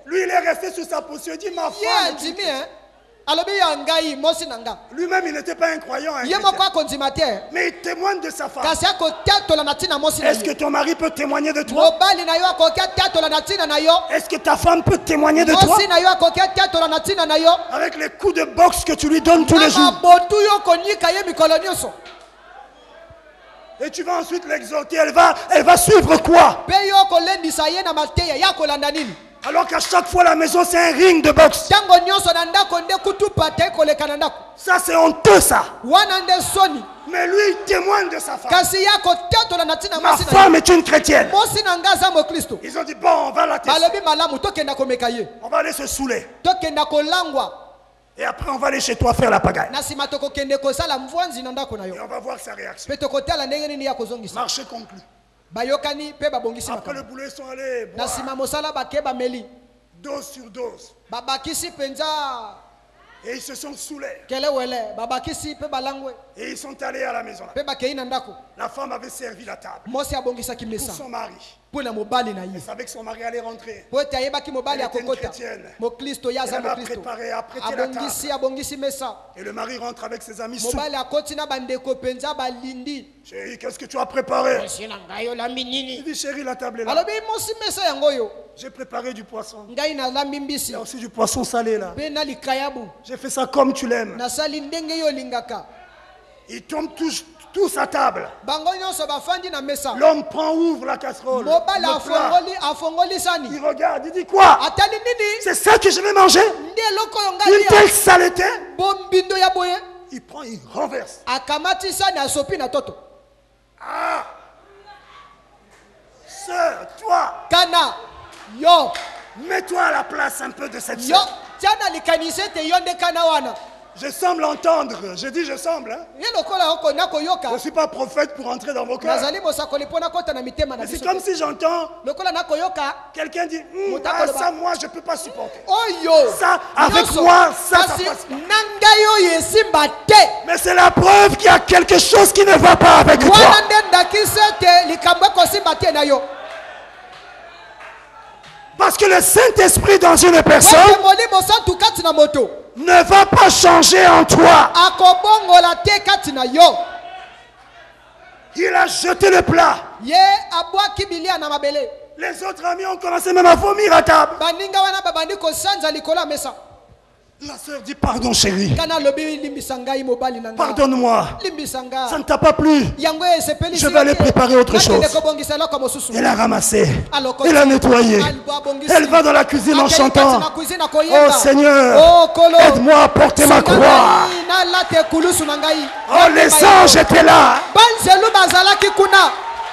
Lui, il est resté sur sa position. Il dit ma femme. Lui-même, il n'était pas un croyant. Mais il témoigne de sa femme. Est-ce que ton mari peut témoigner de toi? Est-ce que ta femme peut témoigner de toi? Avec les coups de boxe que tu lui donnes tous les jours. Et tu vas ensuite l'exhorter. Elle va suivre quoi? Alors qu'à chaque fois la maison c'est un ring de boxe. Ça c'est honteux ça. Mais lui il témoigne de sa femme. Ma femme est une chrétienne. Ils ont dit bon, on va la tester. On va aller se saouler. Et après on va aller chez toi faire la pagaille. Et on va voir sa réaction. Marché conclu. Après le boulot ils sont allés boire. Dose sur dose. Et ils se sont saoulés. Et ils sont allés à la maison. La femme avait servi la table pour son mari. Elle savait que son mari allait rentrer. Elle était une chrétienne. Elle va préparer, apprêter la table. Et le mari rentre avec ses amis sous. Chérie, qu'est-ce que tu as préparé? Il dit chérie, la table est là. J'ai préparé du poisson. Il y a aussi du poisson salé là. J'ai fait ça comme tu l'aimes. Ils tombent tous à table. L'homme prend, ouvre la casserole. Il regarde, il dit quoi? C'est ça que je vais manger? Une telle saleté. Il prend, il renverse. Ah! Sœur, toi. Mets-toi à la place un peu de cette sœur. Je semble entendre. Je dis je semble. Hein? Je ne suis pas prophète pour entrer dans vos cœurs. Mais c'est comme si j'entends quelqu'un dire ça, moi, je ne peux pas supporter. Ça, avec moi, ça passe pas. Mais c'est la preuve qu'il y a quelque chose qui ne va pas avec toi. Parce que le Saint-Esprit dans une personne ne va pas changer en toi. Il a jeté le plat. Les autres amis ont commencé même à vomir à table. La sœur dit pardon chérie. Pardonne-moi. Ça ne t'a pas plu. Je vais aller préparer autre chose. Elle a ramassé. Elle a nettoyé. Elle va dans la cuisine en chantant. Oh Seigneur, aide-moi à porter ma croix. Oh, les anges étaient là.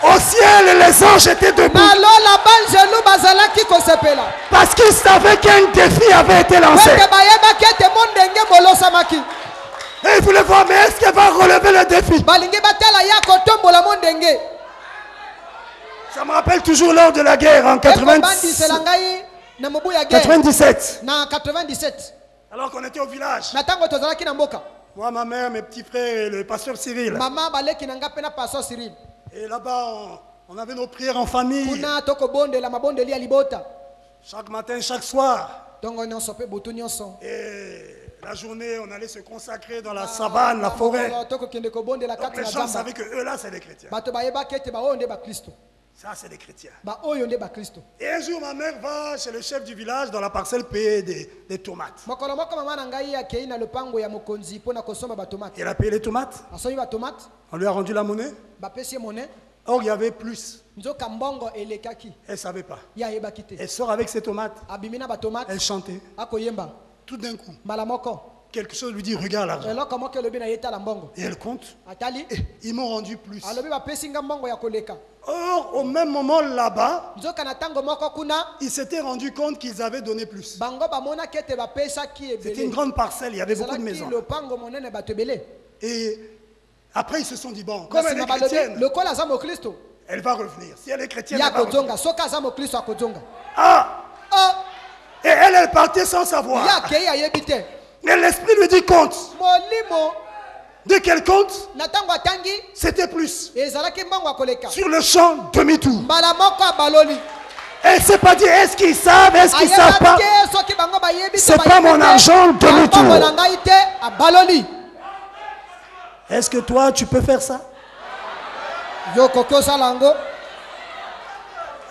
Au ciel, les anges étaient debout. Parce qu'ils savaient qu'un défi avait été lancé. Et ils voulaient voir, mais est-ce qu'elle va relever le défi? Ça me rappelle toujours lors de la guerre en 97. Alors qu'on était au village. Moi, ma mère, mes petits frères et le pasteur Cyril. Et là-bas, on avait nos prières en famille. Chaque matin, chaque soir. Et la journée, on allait se consacrer dans la savane, la forêt. Donc les gens savaient que eux là, c'est des chrétiens. Ça, c'est des chrétiens. Et un jour, ma mère va chez le chef du village dans la parcelle payer des tomates. Et elle a payé les tomates. On lui a rendu la monnaie. Or, il y avait plus. Elle ne savait pas. Elle sort avec ses tomates. Elle chantait. Tout d'un coup, quelque chose lui dit, regarde l'argent. Et elle compte. Et ils m'ont rendu plus. Or, au même moment là-bas, ils s'étaient rendus compte qu'ils avaient donné plus. C'était une grande parcelle, il y avait beaucoup de maisons. Et après, ils se sont dit, bon, comme elle est chrétienne, elle va revenir. Si elle est chrétienne, elle va revenir. Et elle partait sans savoir. Et l'esprit lui dit, compte. De quel compte? C'était plus. Sur le champ, demi-tour. Elle ne s'est pas dit, est-ce qu'ils savent, est-ce qu'ils ne savent pas? C'est pas mon argent, demi-tour. Est-ce que toi, tu peux faire ça?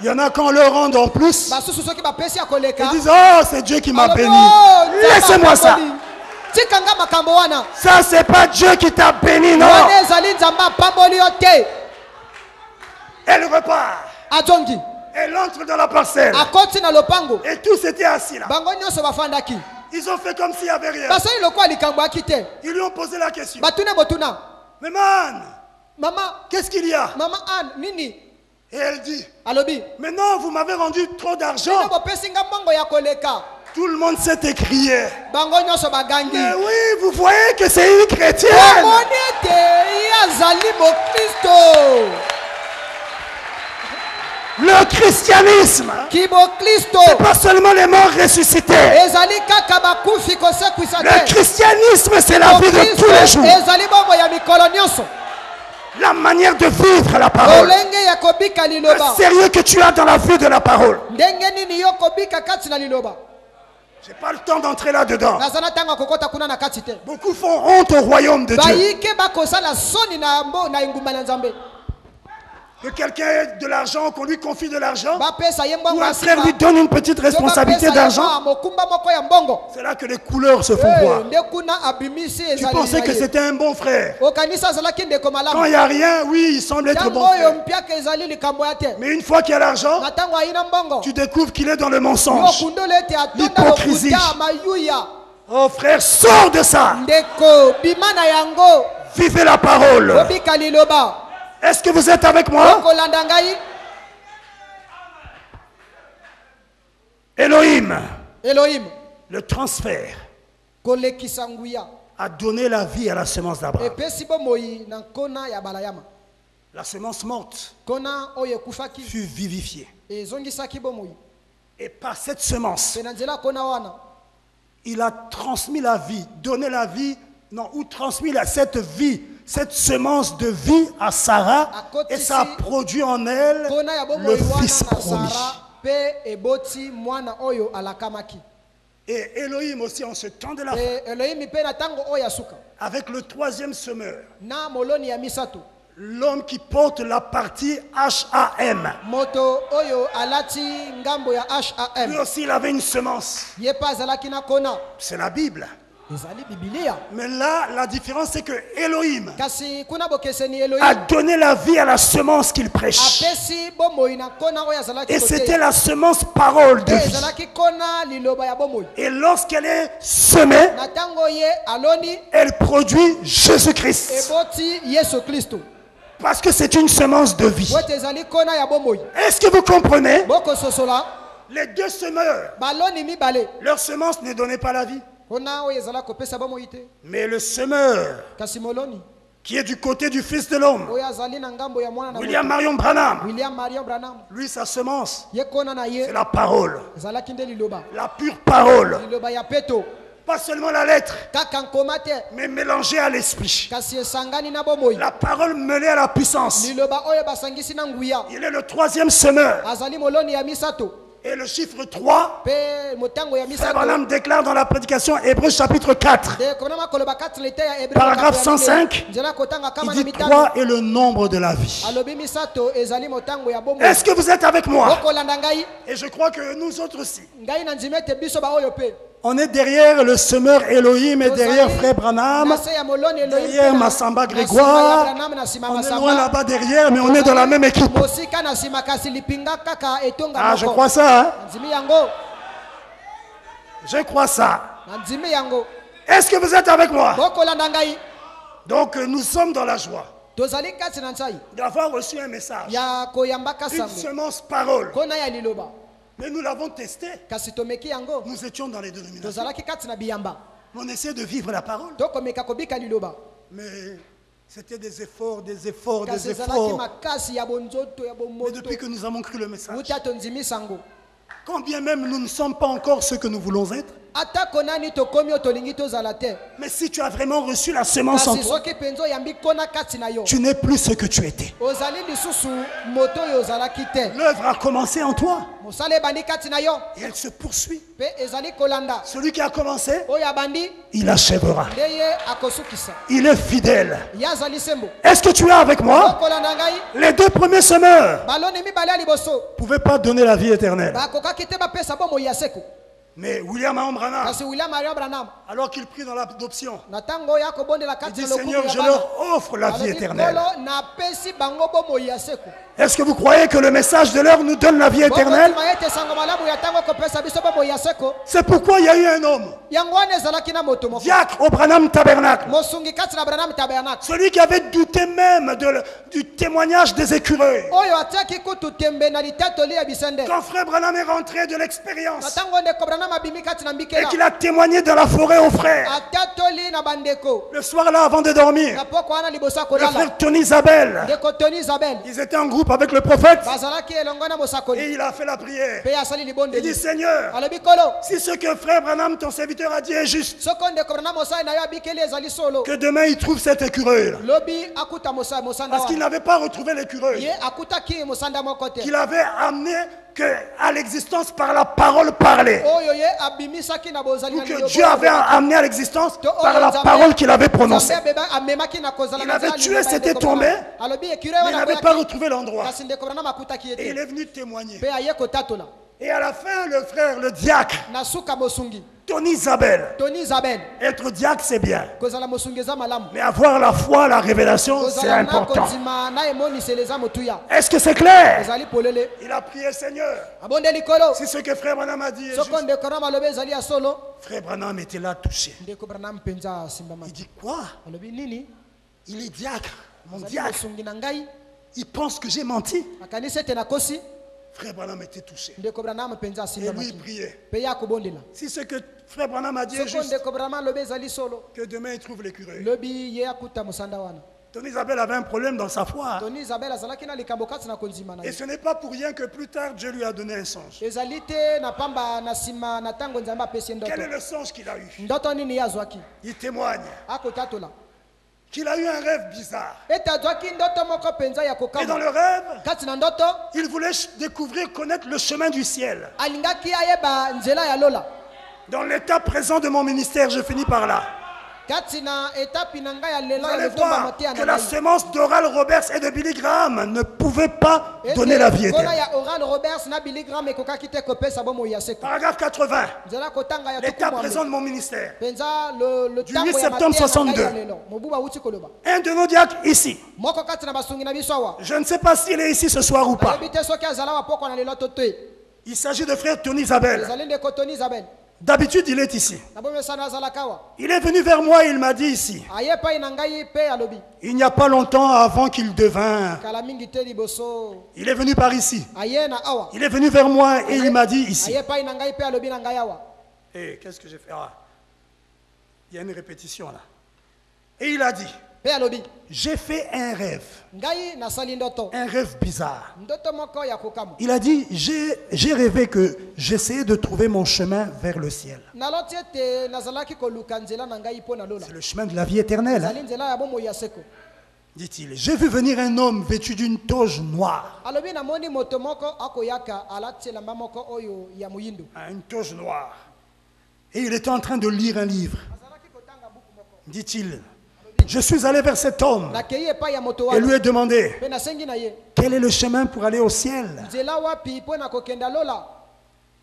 Il y en a quand on leur rend en plus. Ils disent, oh, c'est Dieu qui m'a béni. Laissez-moi ça. Ça, c'est pas Dieu qui t'a béni, non. Elle repart. Elle entre dans la parcelle. Et tous étaient assis là. Ils ont fait comme s'il n'y avait rien. Ils lui ont posé la question. Mais man, qu'est-ce qu'il y a? Et elle dit, mais non, vous m'avez rendu trop d'argent. Tout le monde s'est écrié. Mais oui, vous voyez que c'est une chrétienne. Le christianisme, c'est pas seulement les morts ressuscités. Le christianisme, c'est la vie de tous les jours. La manière de vivre la parole. Le sérieux que tu as dans la vie de la parole. J'ai pas le temps d'entrer là-dedans. Beaucoup font honte au royaume de Dieu. que quelqu'un ait de l'argent, qu'on lui confie de l'argent, ou un frère lui donne une petite responsabilité d'argent, c'est là que les couleurs se font voir. Tu pensais que c'était un bon frère. Quand il n'y a rien, oui, il semble être bon frère. Mais une fois qu'il y a l'argent, tu découvres qu'il est dans le mensonge, l'hypocrisie. Oh frère, sors de ça. Vivez la parole. Est-ce que vous êtes avec moi? Elohim, le transfert a donné la vie à la semence d'Abraham. La semence morte fut vivifiée. Et par cette semence, il a transmis la vie, donné la vie, non, ou transmis cette vie, cette semence de vie à Sarah, et ça a produit en elle le fils promis. Et Elohim aussi en ce temps de la fin, avec le troisième semeur, l'homme qui porte la partie HAM. Lui aussi il avait une semence. C'est la Bible. Mais là, la différence c'est que Elohim a donné la vie à la semence qu'il prêche. Et c'était la semence parole de vie. Et lorsqu'elle est semée, elle produit Jésus-Christ. Parce que c'est une semence de vie. Est-ce que vous comprenez? Les deux semeurs, leur semence ne donnait pas la vie. Mais le semeur qui est du côté du Fils de l'homme, William Marion Branham, lui sa semence, c'est la parole, la pure parole. Pas seulement la lettre, mais mélangée à l'esprit. La parole mêlée à la puissance. Il est le troisième semeur. Et le chiffre 3, Frère Branham déclare dans la prédication Hébreux chapitre 4, paragraphe 105, il dit 3 est le nombre de la vie. Est-ce que vous êtes avec moi? Et je crois que nous autres aussi. On est derrière le semeur Elohim et derrière Frère Branham, derrière Massamba Grégoire. On est loin là-bas derrière, mais on est dans la même équipe. Ah, je crois ça, hein? Je crois ça. Est-ce que vous êtes avec moi? Donc nous sommes dans la joie d'avoir reçu un message, une semence parole. Mais nous l'avons testé. Nous étions dans les dénominations. On essayait de vivre la parole. Mais c'était des efforts, des efforts, des efforts. Mais depuis que nous avons cru le message, quand bien même nous ne sommes pas encore ce que nous voulons être, mais si tu as vraiment reçu la semence en toi, tu n'es plus ce que tu étais. L'œuvre a commencé en toi et elle se poursuit. Celui qui a commencé, il achèvera. Il est fidèle. Est-ce que tu es avec moi? Les deux premiers semeurs ne pouvaient pas donner la vie éternelle. Mais William Marion Branham, alors qu'il prie dans l'adoption, il dit Seigneur, je leur offre la vie éternelle. Est-ce que vous croyez que le message de l'heure nous donne la vie éternelle? C'est pourquoi il y a eu un homme, diacre au Branham Tabernacle, celui qui avait douté même du témoignage des écureuils. Quand Frère Branham est rentré de l'expérience et qu'il a témoigné dans la forêt aux frères, le soir là avant de dormir, le frère Tony Isabelle, ils étaient en groupe avec le prophète et il a fait la prière. Il dit Seigneur, si ce que Frère Branham ton serviteur a dit est juste, que demain il trouve cet écureuil, parce qu'il n'avait pas retrouvé l'écureuil qu'il avait amené à l'existence par la parole parlée. Ou que Dieu avait amené à l'existence par la parole qu'il avait prononcée. Il avait tué, c'était tombé, mais il n'avait pas retrouvé l'endroit. Et il est venu témoigner. Et à la fin, le frère, le diacre, Tony Isabelle. Être diacre, c'est bien. Mais avoir la foi, la révélation, c'est important. Est-ce que c'est clair? Il a prié, Seigneur. Si ce que frère Branham a dit est juste. Frère Branham était là touché. Il dit quoi? Il est diacre, mon diacre. Il pense que j'ai menti. Frère Branham était touché. Et lui priait. Si ce que frère Branham a dit est juste, que demain il trouve l'écureuil. Tony Isabelle avait un problème dans sa foi. Et ce n'est pas pour rien que plus tard Dieu lui a donné un songe. Quel est le songe qu'il a eu? Il témoigne qu'il a eu un rêve bizarre. Et dans le rêve, il voulait découvrir, connaître le chemin du ciel. Dans l'état présent de mon ministère, je finis par là. Vous allez voir que la semence d'Oral Roberts et de Billy Graham ne pouvait pas donner la vie éternelle. Paragraphe 80. L'état présent de mon ministère. Du 8 septembre 62. Un de nos diacres ici. Je ne sais pas s'il est ici ce soir ou pas. Il s'agit de frère Tony Isabelle. D'habitude, il est ici. Il est venu vers moi et il m'a dit ici. Il n'y a pas longtemps avant qu'il devint. Il est venu par ici. Il est venu vers moi et il m'a dit ici. Et qu'est-ce que j'ai fait? Il y a une répétition là. Et il a dit, j'ai fait un rêve. Un rêve bizarre. Il a dit, j'ai rêvé que j'essayais de trouver mon chemin vers le ciel. C'est le chemin de la vie éternelle. Hein? Dit-il, j'ai vu venir un homme vêtu d'une toge noire. Une toge noire. Et il était en train de lire un livre. Dit-il, je suis allé vers cet homme et lui ai demandé quel est le chemin pour aller au ciel.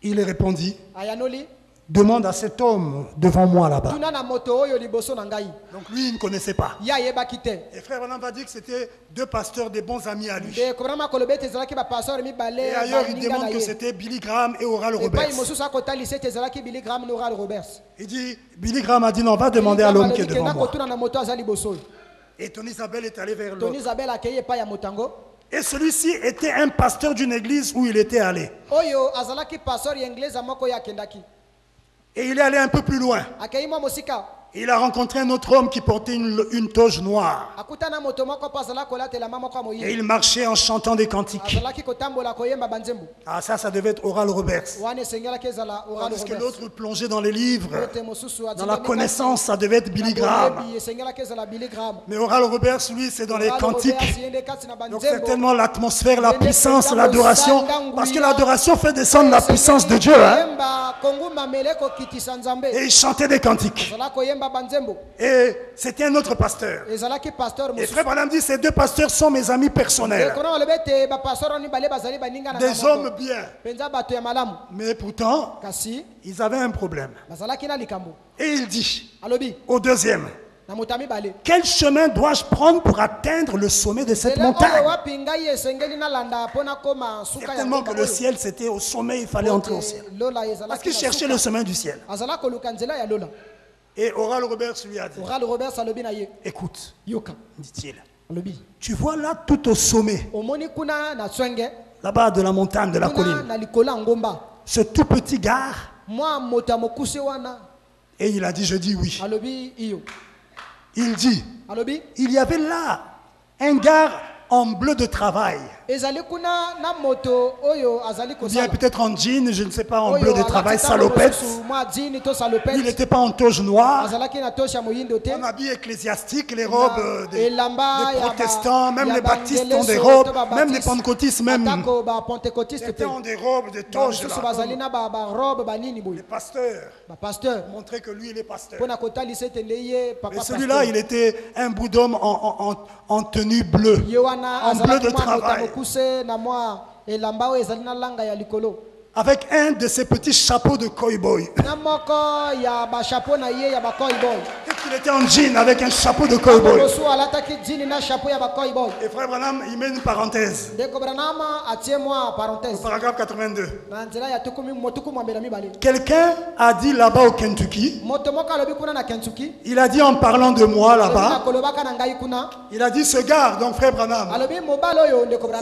Il répondit, demande à cet homme devant moi là-bas. Donc lui, il ne connaissait pas. Et frère Branham va dire que c'était deux pasteurs, des bons amis à lui. Et ailleurs, il demande que c'était Billy Graham et Oral Roberts. Il dit, Billy Graham a dit non, va demander à l'homme qui est devant moi. Et Tony Isabelle est allé vers l'autre. Et celui-ci était un pasteur d'une église où il était allé. Et il est allé un peu plus loin. Il a rencontré un autre homme qui portait une toge noire. Et il marchait en chantant des cantiques. Ah, ça devait être Oral Roberts. Tandis que l'autre plongeait dans les livres, dans la connaissance, ça devait être Billy Graham. Mais Oral Roberts, lui, c'est dans les cantiques. Donc certainement l'atmosphère, la puissance, l'adoration. Parce que l'adoration fait descendre la puissance de Dieu. Hein? Et il chantait des cantiques. Et c'était un autre pasteur. Et frère Branham dit, ces deux pasteurs sont mes amis personnels. Des hommes bien. Mais pourtant, ils avaient un problème. Et il dit au deuxième, quel chemin dois-je prendre pour atteindre le sommet de cette montagne? Certainement que le ciel, c'était au sommet, il fallait entrer au ciel. Parce qu'il cherchait le chemin du ciel. Et Oral Roberts lui a dit, écoute, dit-il, tu vois là tout au sommet, là-bas de la montagne, de la colline, ce tout petit gare. Et il a dit, je dis oui. Il dit, il y avait là un gars en bleu de travail. Ou bien peut-être en jean, je ne sais pas, en bleu de travail, salopette. Il n'était pas en toge noire. En habit ecclésiastique, les robes des protestants, même les baptistes ont des robes, même les pentecôtistes, même. Ils étaient en des robes de toge là. Les pasteurs montraient que lui, il est pasteur. Et celui-là, il était un bout d'homme en tenue bleue, en bleu de travail, avec un de ces petits chapeaux de cow-boy. Il était en jean avec un chapeau de cow-boy. Et frère Branham, il met une parenthèse. Au paragraphe 82. Quelqu'un a dit là-bas au Kentucky, il a dit en parlant de moi là-bas, il a dit ce gars, donc frère Branham,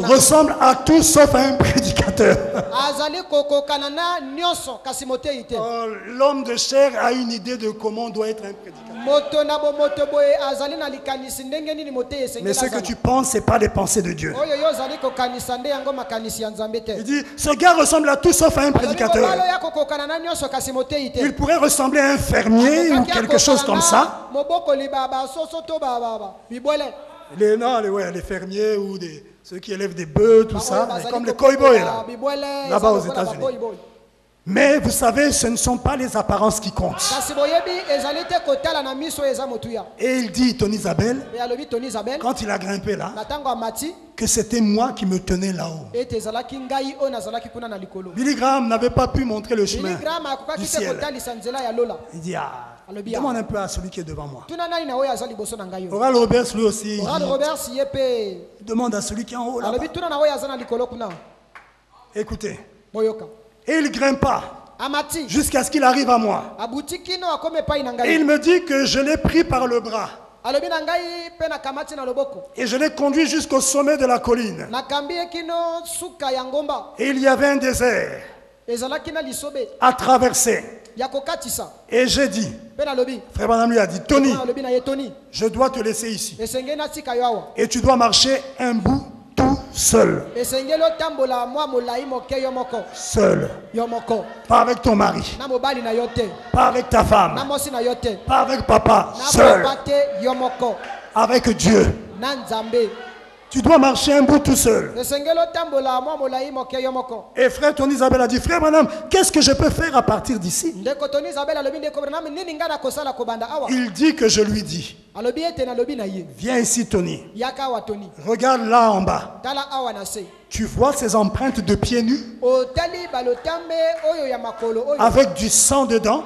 ressemble à tout sauf à un prédicateur. L'homme de chair a une idée de comment doit être un prédicateur. Mais ce que tu penses, ce n'est pas les pensées de Dieu. Il dit, ce gars ressemble à tout sauf à un prédicateur. Il pourrait ressembler à un fermier ou quelque chose comme ça. Les fermiers ou ceux qui élèvent des bœufs, tout ça, comme les cow-boys là-bas aux États-Unis. Mais vous savez, ce ne sont pas les apparences qui comptent. Et il dit, Tony Zabel, quand il a grimpé là, que c'était moi qui me tenais là-haut. Billy Graham n'avait pas pu montrer le chemin du ciel. Il dit, demande un peu à celui qui est devant moi. Oral Roberts lui aussi, il demande à celui qui est en haut là-bas. Écoutez. Et il grimpa jusqu'à ce qu'il arrive à moi. Et il me dit que je l'ai pris par le bras. Et je l'ai conduit jusqu'au sommet de la colline. Et il y avait un désert à traverser. Et j'ai dit, frère Branham lui a dit, Tony, je dois te laisser ici. Et tu dois marcher un bout tout seul. Seul. Pas avec ton mari. Pas avec ta femme. Pas avec papa. Seul. Avec Dieu. Tu dois marcher un bout tout seul. Et frère Tony Isabelle a dit, frère Branham, qu'est-ce que je peux faire à partir d'ici? Il dit que je lui dis, viens ici Tony. Regarde là en bas. Tu vois ces empreintes de pieds nus avec du sang dedans,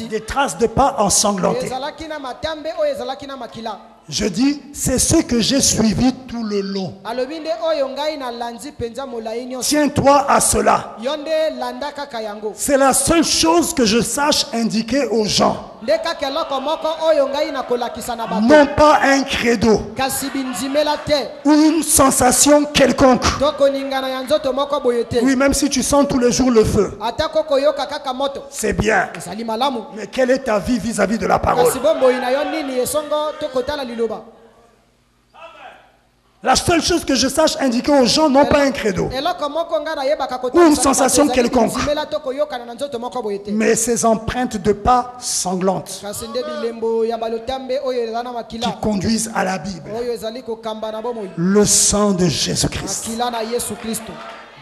des traces de pas ensanglantés. Je dis, c'est ce que j'ai suivi tout le long. Tiens-toi à cela. C'est la seule chose que je sache indiquer aux gens. Non pas un credo ou une sensation quelconque. Oui, même si tu sens tous les jours le feu, c'est bien. Mais quelle est ta vie vis-à-vis de la parole? La seule chose que je sache indiquer aux gens, non pas un credo ou une sensation quelconque, mais ces empreintes de pas sanglantes qui conduisent à la Bible. Le sang de Jésus-Christ.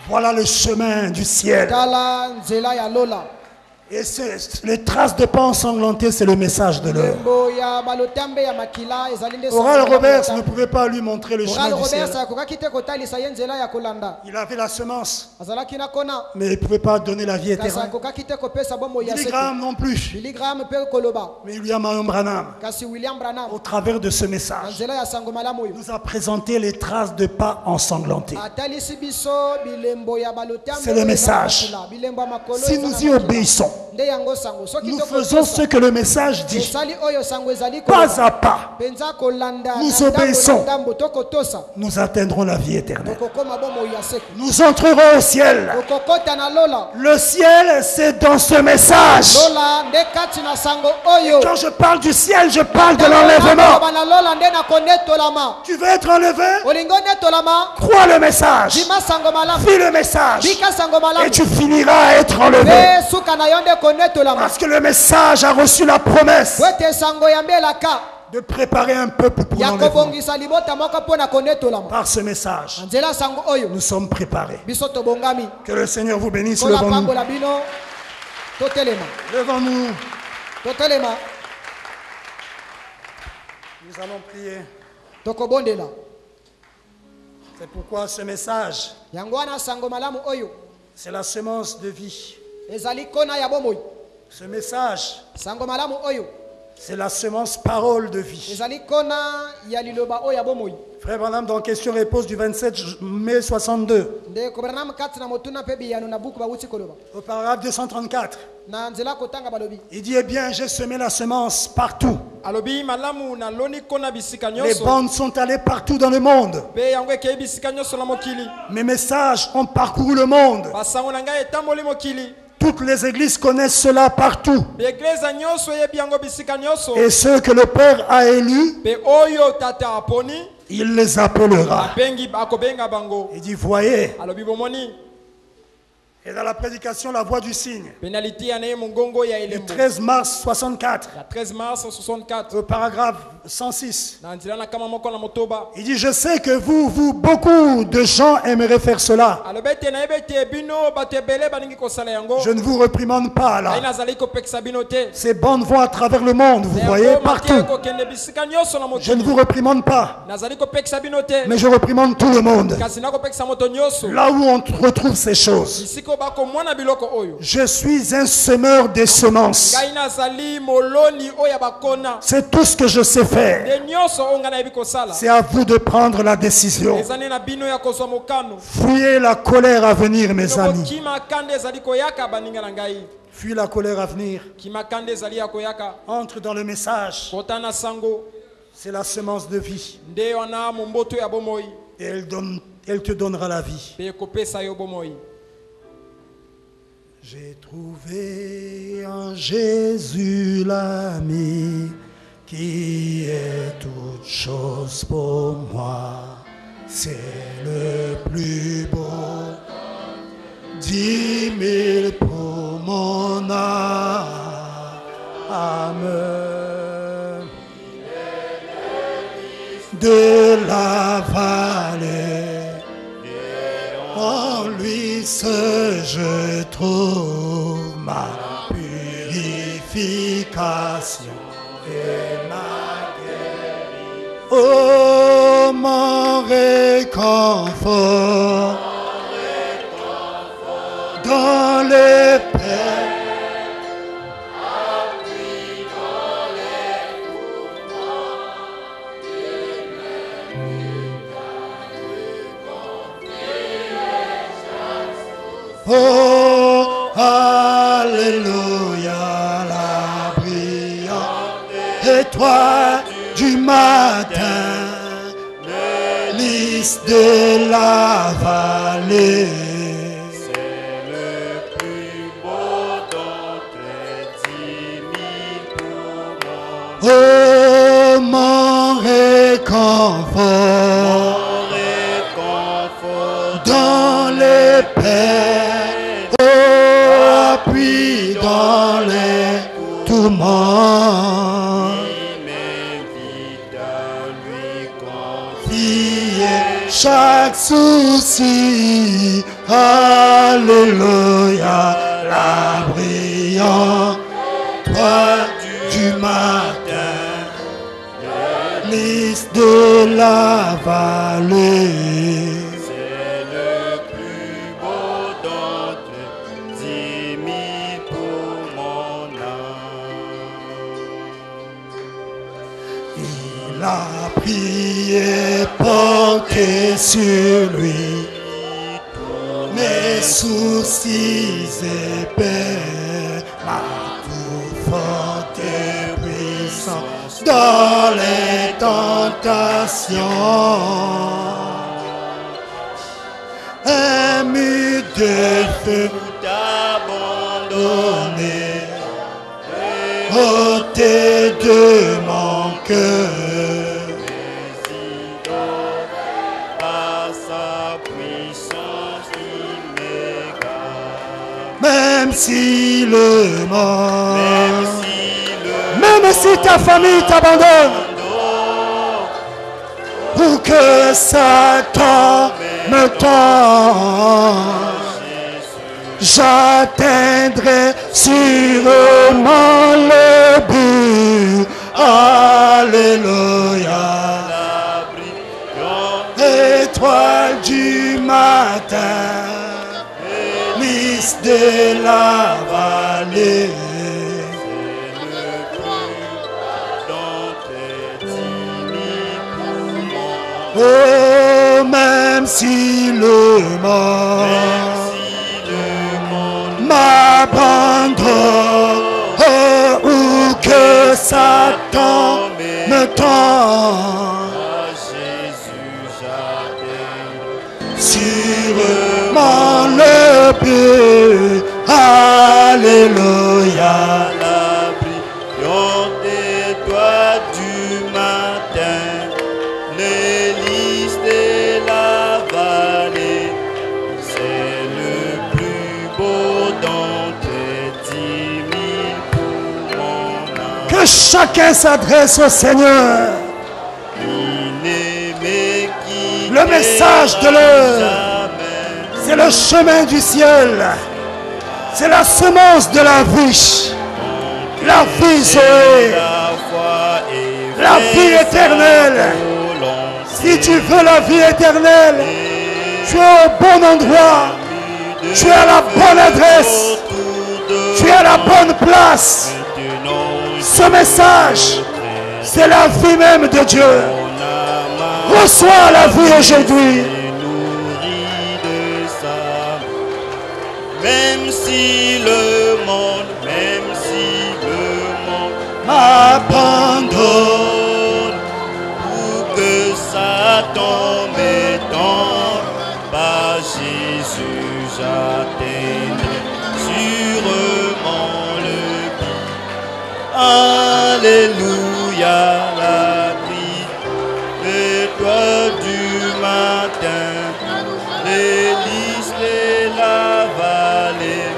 Voilà le chemin du ciel. Et les traces de pas ensanglantés, c'est le message de l'heure. Oral Roberts ne pouvait pas lui montrer le chemin du ciel. Il avait la semence, mais il ne pouvait pas donner la vie éternelle. Billy Graham non plus. Mais William Branham, au travers de ce message, nous a présenté les traces de pas ensanglantés. C'est le message. Si nous y obéissons, Nous faisons ce que le message dit. Pas à pas. Nous obéissons. Nous atteindrons la vie éternelle. Nous entrerons au ciel. Le ciel, c'est dans ce message. Et quand je parle du ciel, je parle de l'enlèvement. Tu veux être enlevé? Crois le message. Vis le message. Et tu finiras à être enlevé. Parce que le message a reçu la promesse de préparer un peuple pour l'enlèvement. Par ce message, nous sommes préparés. Que le Seigneur vous bénisse. Levons-nous. Levons-nous. Nous allons prier. C'est pourquoi ce message, c'est la semence de vie. Ce message, c'est la semence parole de vie. Frère Branham, dans question-réponse du 27 mai 62, au paragraphe 234, il dit, eh bien, j'ai semé la semence partout. Les bandes sont allées partout dans le monde. Mes messages ont parcouru le monde. Toutes les églises connaissent cela partout. Et ceux que le Père a élus, il les appellera. Il dit, voyez. Et dans la prédication, la voix du cygne, le 13 mars 64, au paragraphe 106, il dit, je sais que vous, beaucoup de gens aimeraient faire cela. Je ne vous réprimande pas là. Ces bandes vont à travers le monde, vous voyez, partout. Je ne vous réprimande pas, mais je réprimande tout le monde. Là où on retrouve ces choses. Je suis un semeur des semences. C'est tout ce que je sais faire. C'est à vous de prendre la décision. Fuyez la colère à venir, mes amis. Fuis la colère à venir. Entre dans le message. C'est la semence de vie. Et elle te donnera la vie. J'ai trouvé en Jésus l'ami qui est toute chose pour moi. C'est le plus beau. 10 000 pour mon âme. De la vallée. En lui seul je trouve ma purification et ma guérison. Oh, mon réconfort dans les peines. Oh, alléluia, la brillante étoile du matin, le lys de la vallée. C'est le plus beau d'entre 10 000 pour moi. Oh, mon réconfort, dans les peines. Puis dans les tourments, il m'invite à lui confier chaque souci. Alléluia, la brillante étoile du matin, le lys de la vallée. La prière portée sur lui, mes soucis épais, ma plus forte puissance dans les tentations. Aimé de feu t'abandonner, ôter de mon cœur. Par sa puissance immédiate. Même si le monde, même si ta famille t'abandonne, pour que Satan me tente, j'atteindrai sûrement le but. Alléluia. Étoile du matin, lys de la vallée. Oh, même si le monde m'abandonne, oh, ou que Satan me tente, sûrement le but. Alléluia. Que chacun s'adresse au Seigneur. Le message de l'heure, c'est le chemin du ciel. C'est la semence de la vie. La vie Zoé. La vie éternelle. Si tu veux la vie éternelle, tu es au bon endroit. Tu es à la bonne adresse. Tu es à la bonne place. Ce message, c'est la vie même de Dieu. Reçois la vie aujourd'hui. Même si le monde m'abandonne, pour que Satan m'étende, par Jésus j'atteindrai sûrement le but. Alléluia, la vie, l'étoile du matin, les lys et la vallée,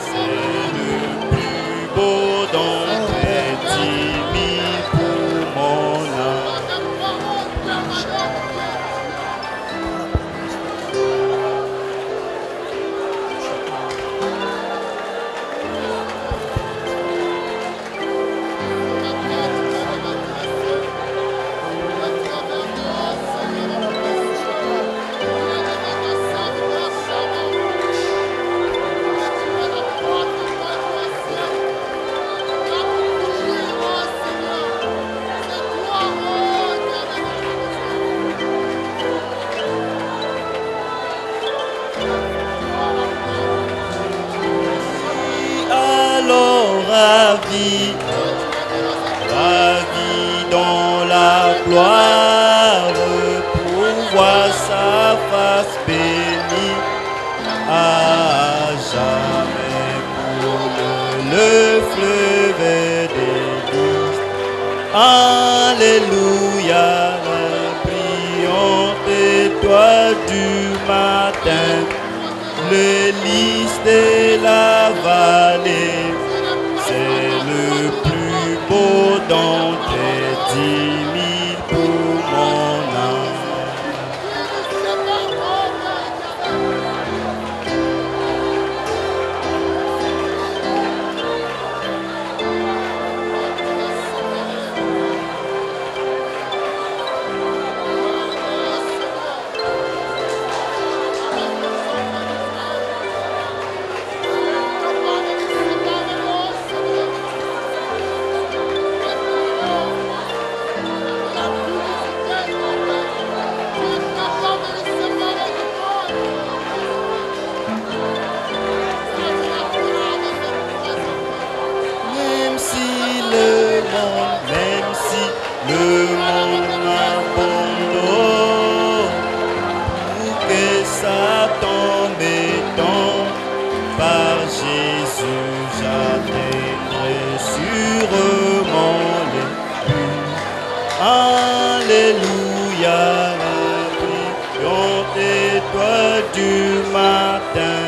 c'est le plus beau d'entre 10 000 pour mon âme. Ravi dans la gloire pour voir sa face bénie à jamais pour le fleuve des lys. Alléluia, la brillante étoile du matin, le lys de la vallée. C'est le plus beau d'entre 10 000 pour mon âme. le monde m'abandonne, pour que Satan m'étende, par Jésus j'atteindrai sûrement les buts. Alléluia, brillante étoile du matin,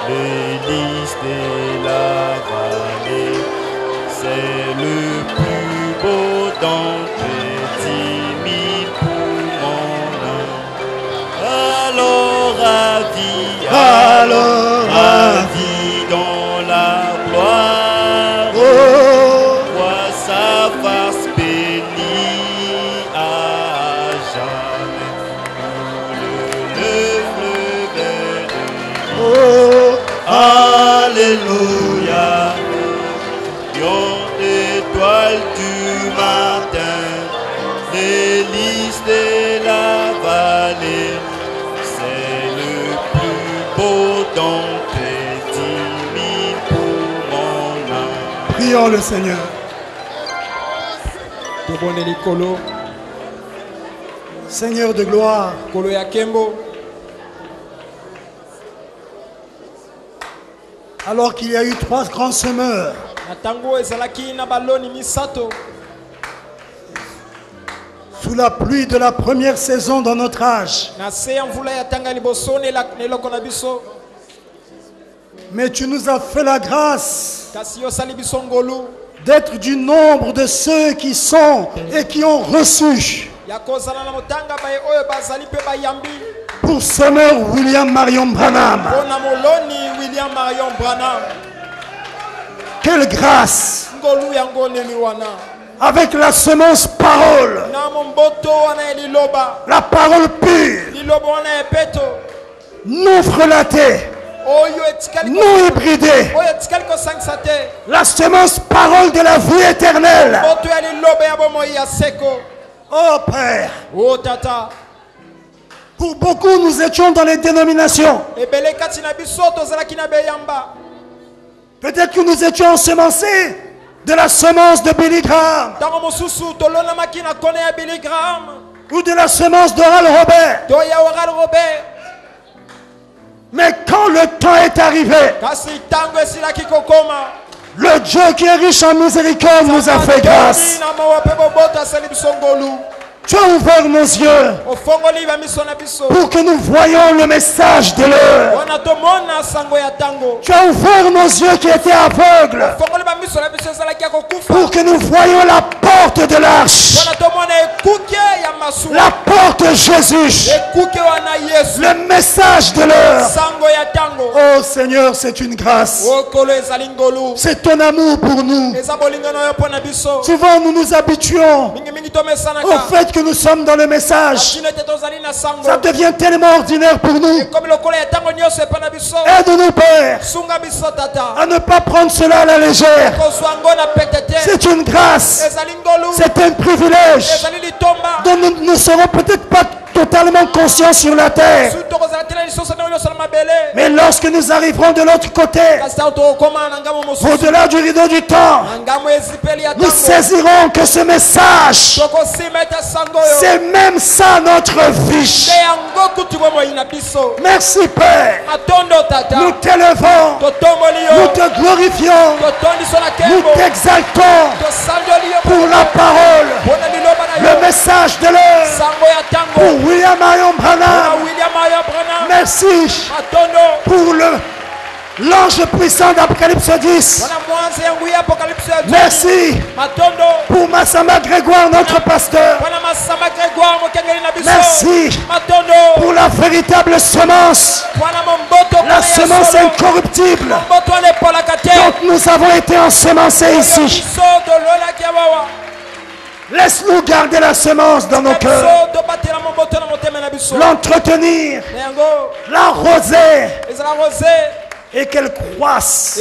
le lys de la vallée, c'est le plus beau d'entre 10 000 pour mon âme. Alors ravis dans la gloire, vois sa face bénie à jamais. Alléluia, brillante étoile du matin, délice de la vallée, c'est le plus beau d'entre 10 000 pour mon âme. Prions le Seigneur. Seigneur de gloire, alors qu'il y a eu 3 grands semeurs, sous la pluie de la première saison dans notre âge, mais tu nous as fait la grâce d'être du nombre de ceux qui sont et qui ont reçu pour semeur William Marion Branham. Quelle grâce! Avec la semence parole, la parole pure, non frelatée, non hybridée, la semence parole de la vie éternelle. Oh Père, pour beaucoup nous étions dans les dénominations. Peut-être que nous étions ensemencés de la semence de Billy Graham ou de la semence d'Oral Robert. Mais quand le temps est arrivé, le Dieu qui est riche en miséricorde nous a fait grâce. Tu as ouvert nos yeux pour que nous voyions le message de l'heure. Tu as ouvert nos yeux qui étaient aveugles pour que nous voyions la porte de l'arche, la porte de Jésus, le message de l'heure. Oh Seigneur, c'est une grâce. C'est ton amour pour nous. Souvent nous nous habituons au fait que nous sommes dans le message. Ça devient tellement ordinaire pour nous. Aide-nous, Père, à ne pas prendre cela à la légère. C'est une grâce. C'est un privilège dont nous ne serons peut-être pas totalement conscients sur la terre. Mais lorsque nous arriverons de l'autre côté, au-delà du rideau du temps, nous saisirons que ce message, c'est même ça notre vie. Merci Père. Nous t'élevons, nous te glorifions, nous t'exaltons pour la parole, le message de l'heure, pour William Marion Branham. Merci pour l'ange puissant d'Apocalypse 10. Merci pour Massamba Grégoire, notre pasteur. Merci pour la véritable semence, la semence incorruptible dont nous avons été ensemencés ici. Laisse-nous garder la semence dans nos cœurs, l'entretenir, l'arroser, et qu'elle croisse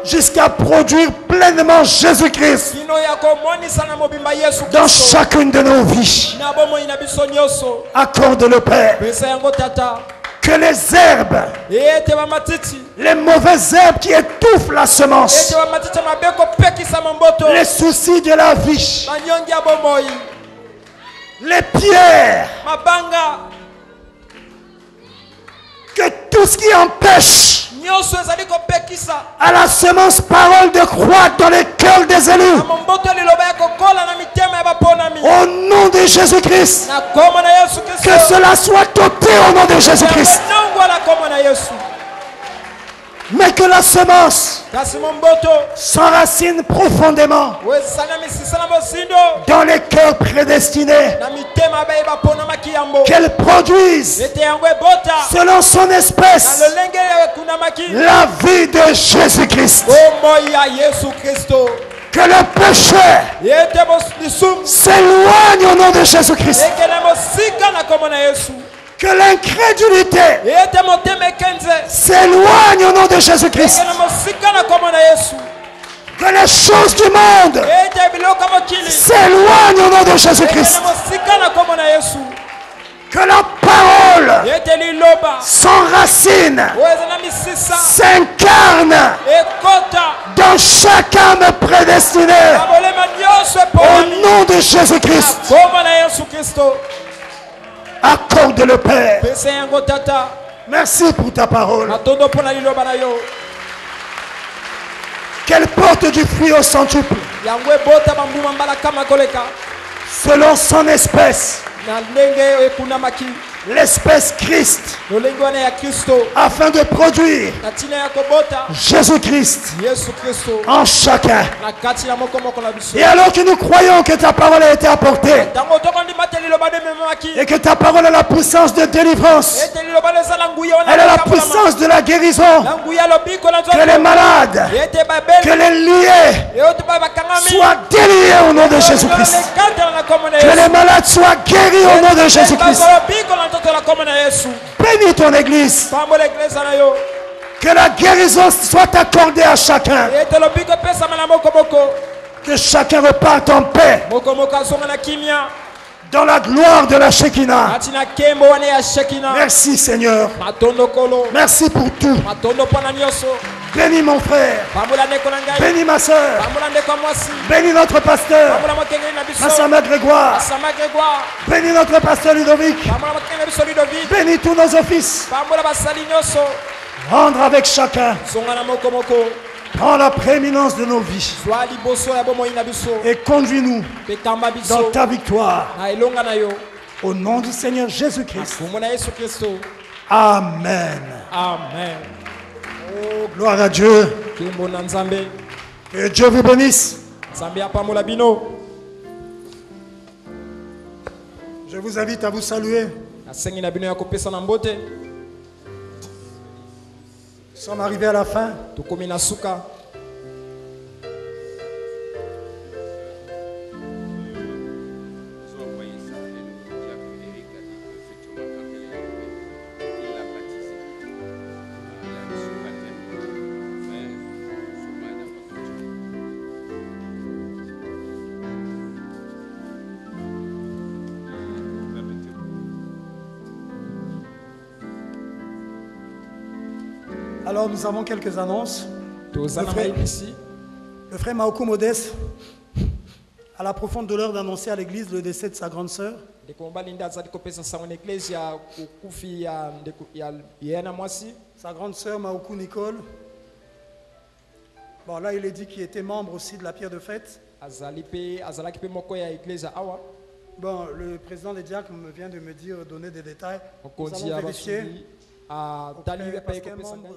jusqu'à produire pleinement Jésus-Christ dans chacune de nos vies. Accorde le Père que les herbes Les mauvaises herbes qui étouffent la semence. Les soucis de la vie. Les pierres. Que tout ce qui empêche à la semence parole de croître dans les cœurs des élus. Au nom de Jésus-Christ. Que cela soit ôté au nom de Jésus-Christ. Mais que la semence s'enracine profondément dans les cœurs prédestinés. Qu'elle produise selon son espèce la vie de Jésus-Christ. Que le péché s'éloigne au nom de Jésus-Christ. Que l'incrédulité s'éloigne au nom de Jésus-Christ. Que les choses du monde s'éloignent au nom de Jésus-Christ. Que la parole s'enracine, s'incarne dans chaque âme prédestinée. Au nom de Jésus-Christ. Accorde le Père. Merci pour ta parole. Qu'elle porte du fruit au centuple. Selon son espèce. L'espèce Christ, afin de produire Jésus-Christ en chacun. Et alors que nous croyons que ta parole a été apportée et que ta parole a la puissance de délivrance, elle a la puissance de la guérison, que les malades, que les liés soient déliés au nom de Jésus-Christ, que les malades soient guéris au nom de Jésus-Christ. Bénis ton église. Que la guérison soit accordée à chacun. Que chacun reparte en paix. Dans la gloire de la Shekinah. Merci Seigneur. Merci pour tout. Bénis mon frère. Bénis ma soeur. Bénis notre pasteur. Massama Grégoire. Bénis notre pasteur Ludovic. Bénis tous nos offices. Rendre avec chacun. Prends la prééminence de nos vies. Et conduis-nous dans ta victoire. Au nom du Seigneur Jésus-Christ. Amen. Amen. Oh, gloire à Dieu. Que Dieu vous bénisse. Je vous invite à vous saluer. Nous sommes arrivés à la fin. Alors nous avons quelques annonces. Le frère Maoku Modeste a la profonde douleur d'annoncer à l'église le décès de sa grande sœur. Sa grande sœur Maoku Nicole. Bon là il est dit qu'il était membre aussi de la pierre de fête. Bon, le président des diacres vient de me dire, donner des détails. Nous allons vérifier. Parce qu'un membre